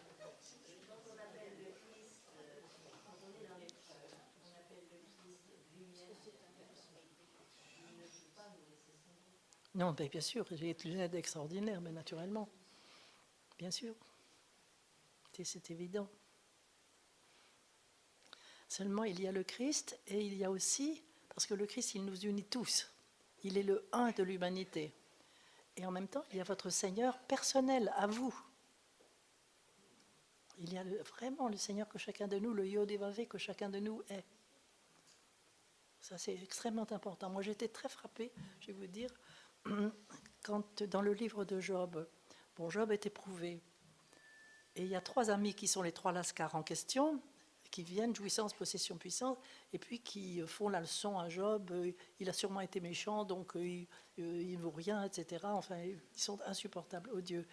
Non, mais bien sûr, j'ai une aide extraordinaire, mais naturellement. Bien sûr. C'est évident. Seulement, il y a le Christ et il y a aussi, parce que le Christ, il nous unit tous. Il est le un de l'humanité. Et en même temps, il y a votre Seigneur personnel, à vous. Il y a vraiment le Seigneur que chacun de nous, le Yod et Vavé que chacun de nous est. Ça, c'est extrêmement important. Moi, j'étais très frappée, je vais vous dire, quand dans le livre de Job, bon, Job est éprouvé. Et il y a 3 amis qui sont les 3 Lascars en question, qui viennent, jouissance, possession, puissance, et puis qui font la leçon à Job. Il a sûrement été méchant, donc il ne vaut rien, etc. Enfin, ils sont insupportables, odieux.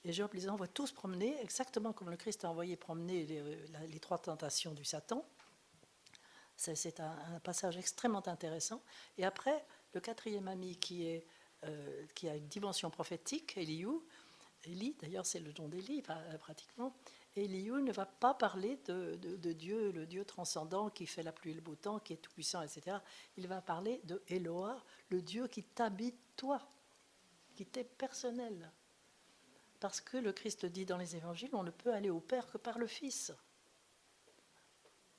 Et Job les envoie tous promener, exactement comme le Christ a envoyé promener les 3 tentations du Satan. C'est un passage extrêmement intéressant. Et après, le 4e ami qui a une dimension prophétique, Élie, d'ailleurs c'est le nom d'Élie pratiquement, Éliou ne va pas parler de Dieu, le Dieu transcendant qui fait la pluie et le beau temps, qui est tout puissant, etc. Il va parler de Eloah, le Dieu qui t'habite toi, qui t'est personnel. Parce que le Christ dit dans les évangiles, on ne peut aller au Père que par le Fils.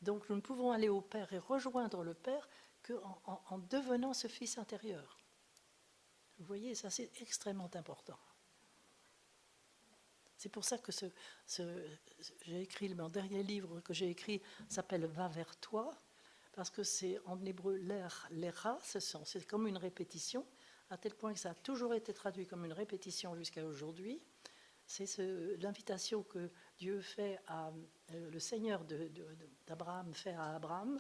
Donc nous ne pouvons aller au Père et rejoindre le Père qu'en devenant ce Fils intérieur. Vous voyez, ça c'est extrêmement important. C'est pour ça que j'ai écrit, mon dernier livre que j'ai écrit s'appelle « Va vers toi », parce que c'est en hébreu « l'era », c'est comme une répétition, à tel point que ça a toujours été traduit comme une répétition jusqu'à aujourd'hui. C'est l'invitation que Dieu fait le Seigneur d'Abraham fait à Abraham,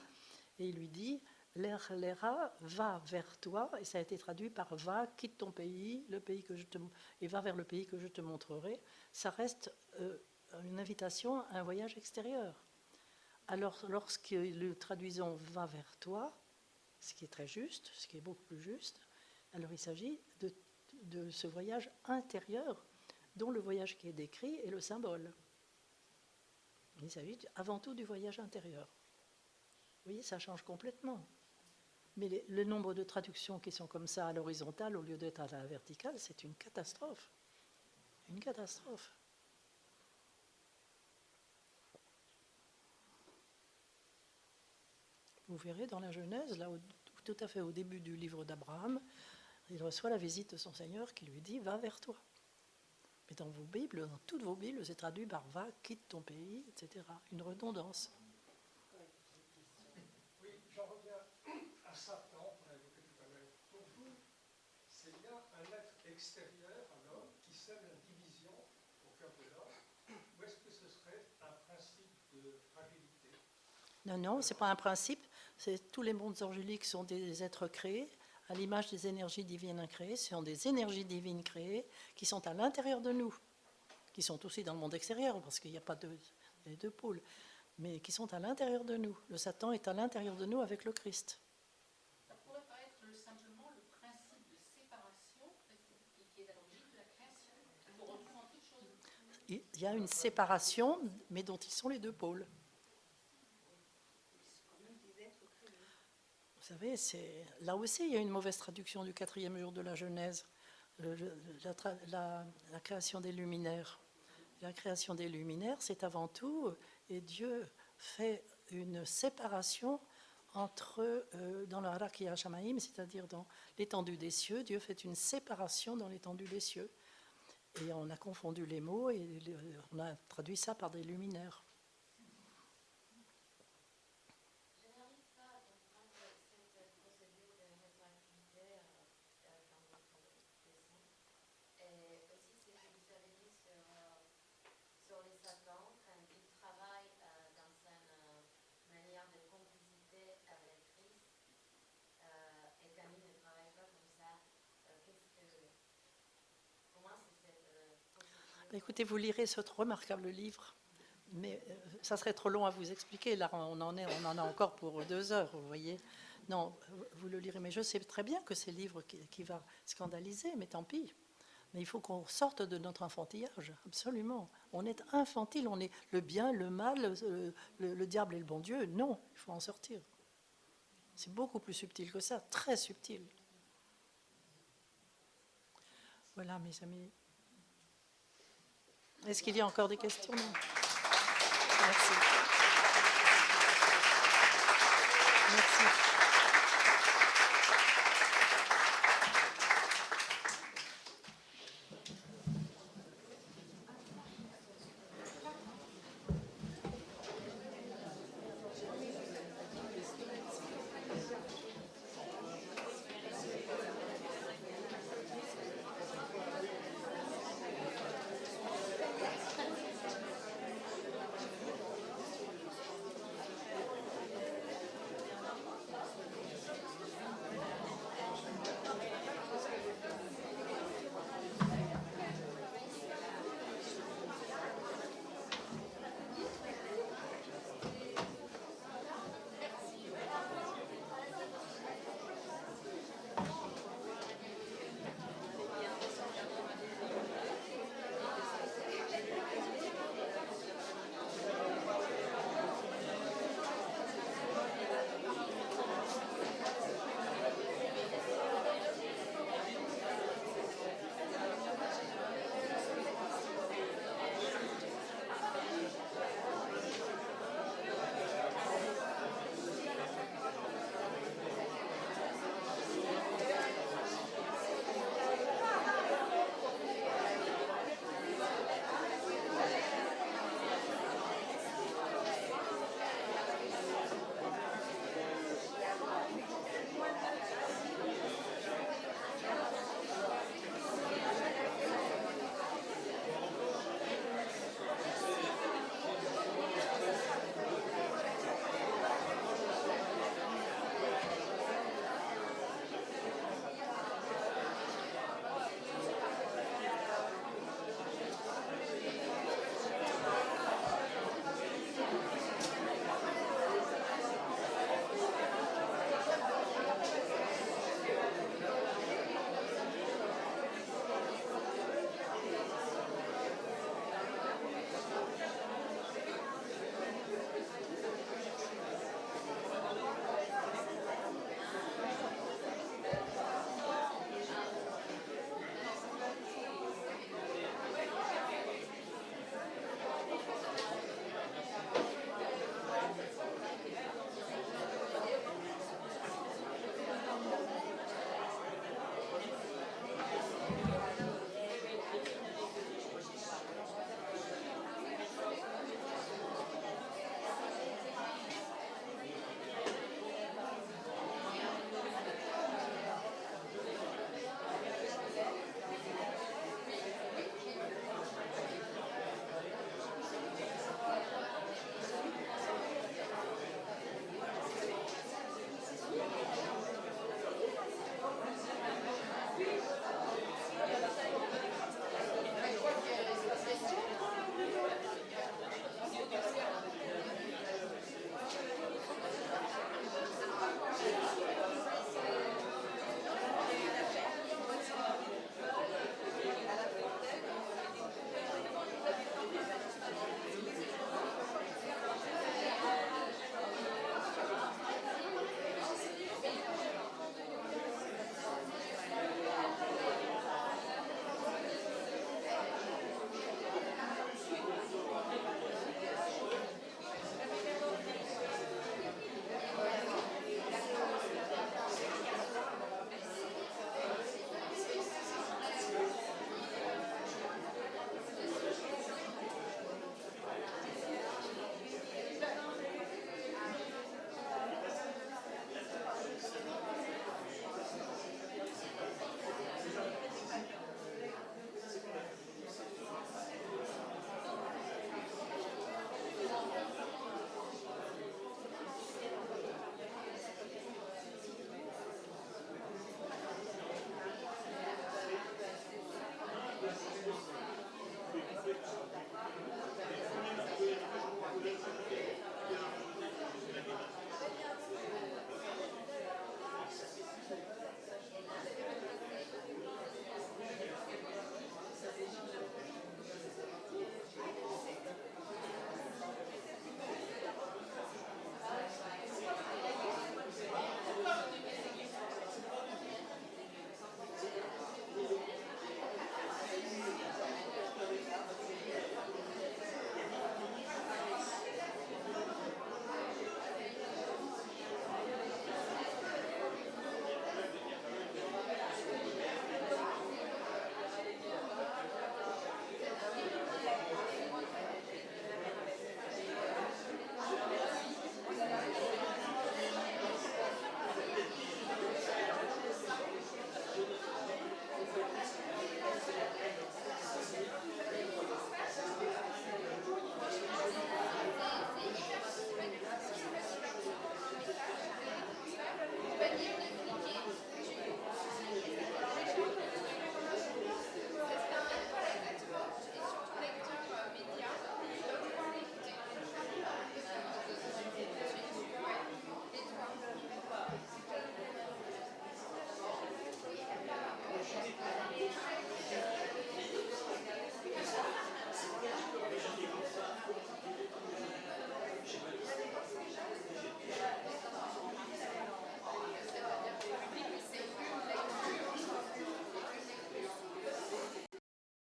et il lui dit l'era va vers toi, et ça a été traduit par va, quitte ton pays, et va vers le pays que je te montrerai. Ça reste une invitation à un voyage extérieur. Alors, lorsque le traduisons va vers toi, ce qui est très juste, ce qui est beaucoup plus juste, alors il s'agit de ce voyage intérieur, dont le voyage qui est décrit est le symbole. Il s'agit avant tout du voyage intérieur. Vous voyez, ça change complètement. Mais le nombre de traductions qui sont comme ça à l'horizontale au lieu d'être à la verticale, c'est une catastrophe. Une catastrophe. Vous verrez dans la Genèse, là, tout à fait au début du livre d'Abraham, il reçoit la visite de son Seigneur qui lui dit « Va vers toi ». Mais dans vos Bibles, dans toutes vos Bibles, c'est traduit par « Va, quitte ton pays », etc. Une redondance. Oui, j'en reviens à Satan, qu'on a évoqué tout à l'heure. Pour vous, il y a un être extérieur à l'homme qui sème la division au cœur de l'homme, ou est-ce que ce serait un principe de fragilité? Non, ce n'est pas un principe. Tous les mondes angéliques sont des êtres créés, à l'image des énergies divines incréées. Ce sont des énergies divines créées qui sont à l'intérieur de nous, qui sont aussi dans le monde extérieur, parce qu'il n'y a pas les 2 pôles, mais qui sont à l'intérieur de nous. Le Satan est à l'intérieur de nous avec le Christ. Ça pourrait pas être le simple il y a une séparation, mais dont ils sont les deux pôles. Vous savez, là aussi, il y a une mauvaise traduction du 4e jour de la Genèse, la création des luminaires. La création des luminaires, c'est avant tout, et Dieu fait une séparation entre, dans le Harakia Shamaim, c'est-à-dire dans l'étendue des cieux, Dieu fait une séparation dans l'étendue des cieux. Et on a confondu les mots et on a traduit ça par des luminaires. Je n'arrive pas à comprendre cette procédure de rétroactivité dans votre dessin. Et aussi ce que vous avez dit sur les Satans, quand ils travaillent dans une manière de complicité avec Christ, et quand ils ne travaillent pas comme ça, comment c'est cette procédure? Écoutez, vous lirez ce remarquable livre, mais ça serait trop long à vous expliquer. Là, on en a encore pour 2 heures, vous voyez. Non, vous le lirez, mais je sais très bien que c'est le livre qui va scandaliser, mais tant pis. Mais il faut qu'on sorte de notre enfantillage, absolument. On est infantile, on est le bien, le mal, le diable et le bon Dieu. Non, il faut en sortir. C'est beaucoup plus subtil que ça, très subtil. Voilà, mes amis. Est-ce qu'il y a encore des questions? Non. Merci.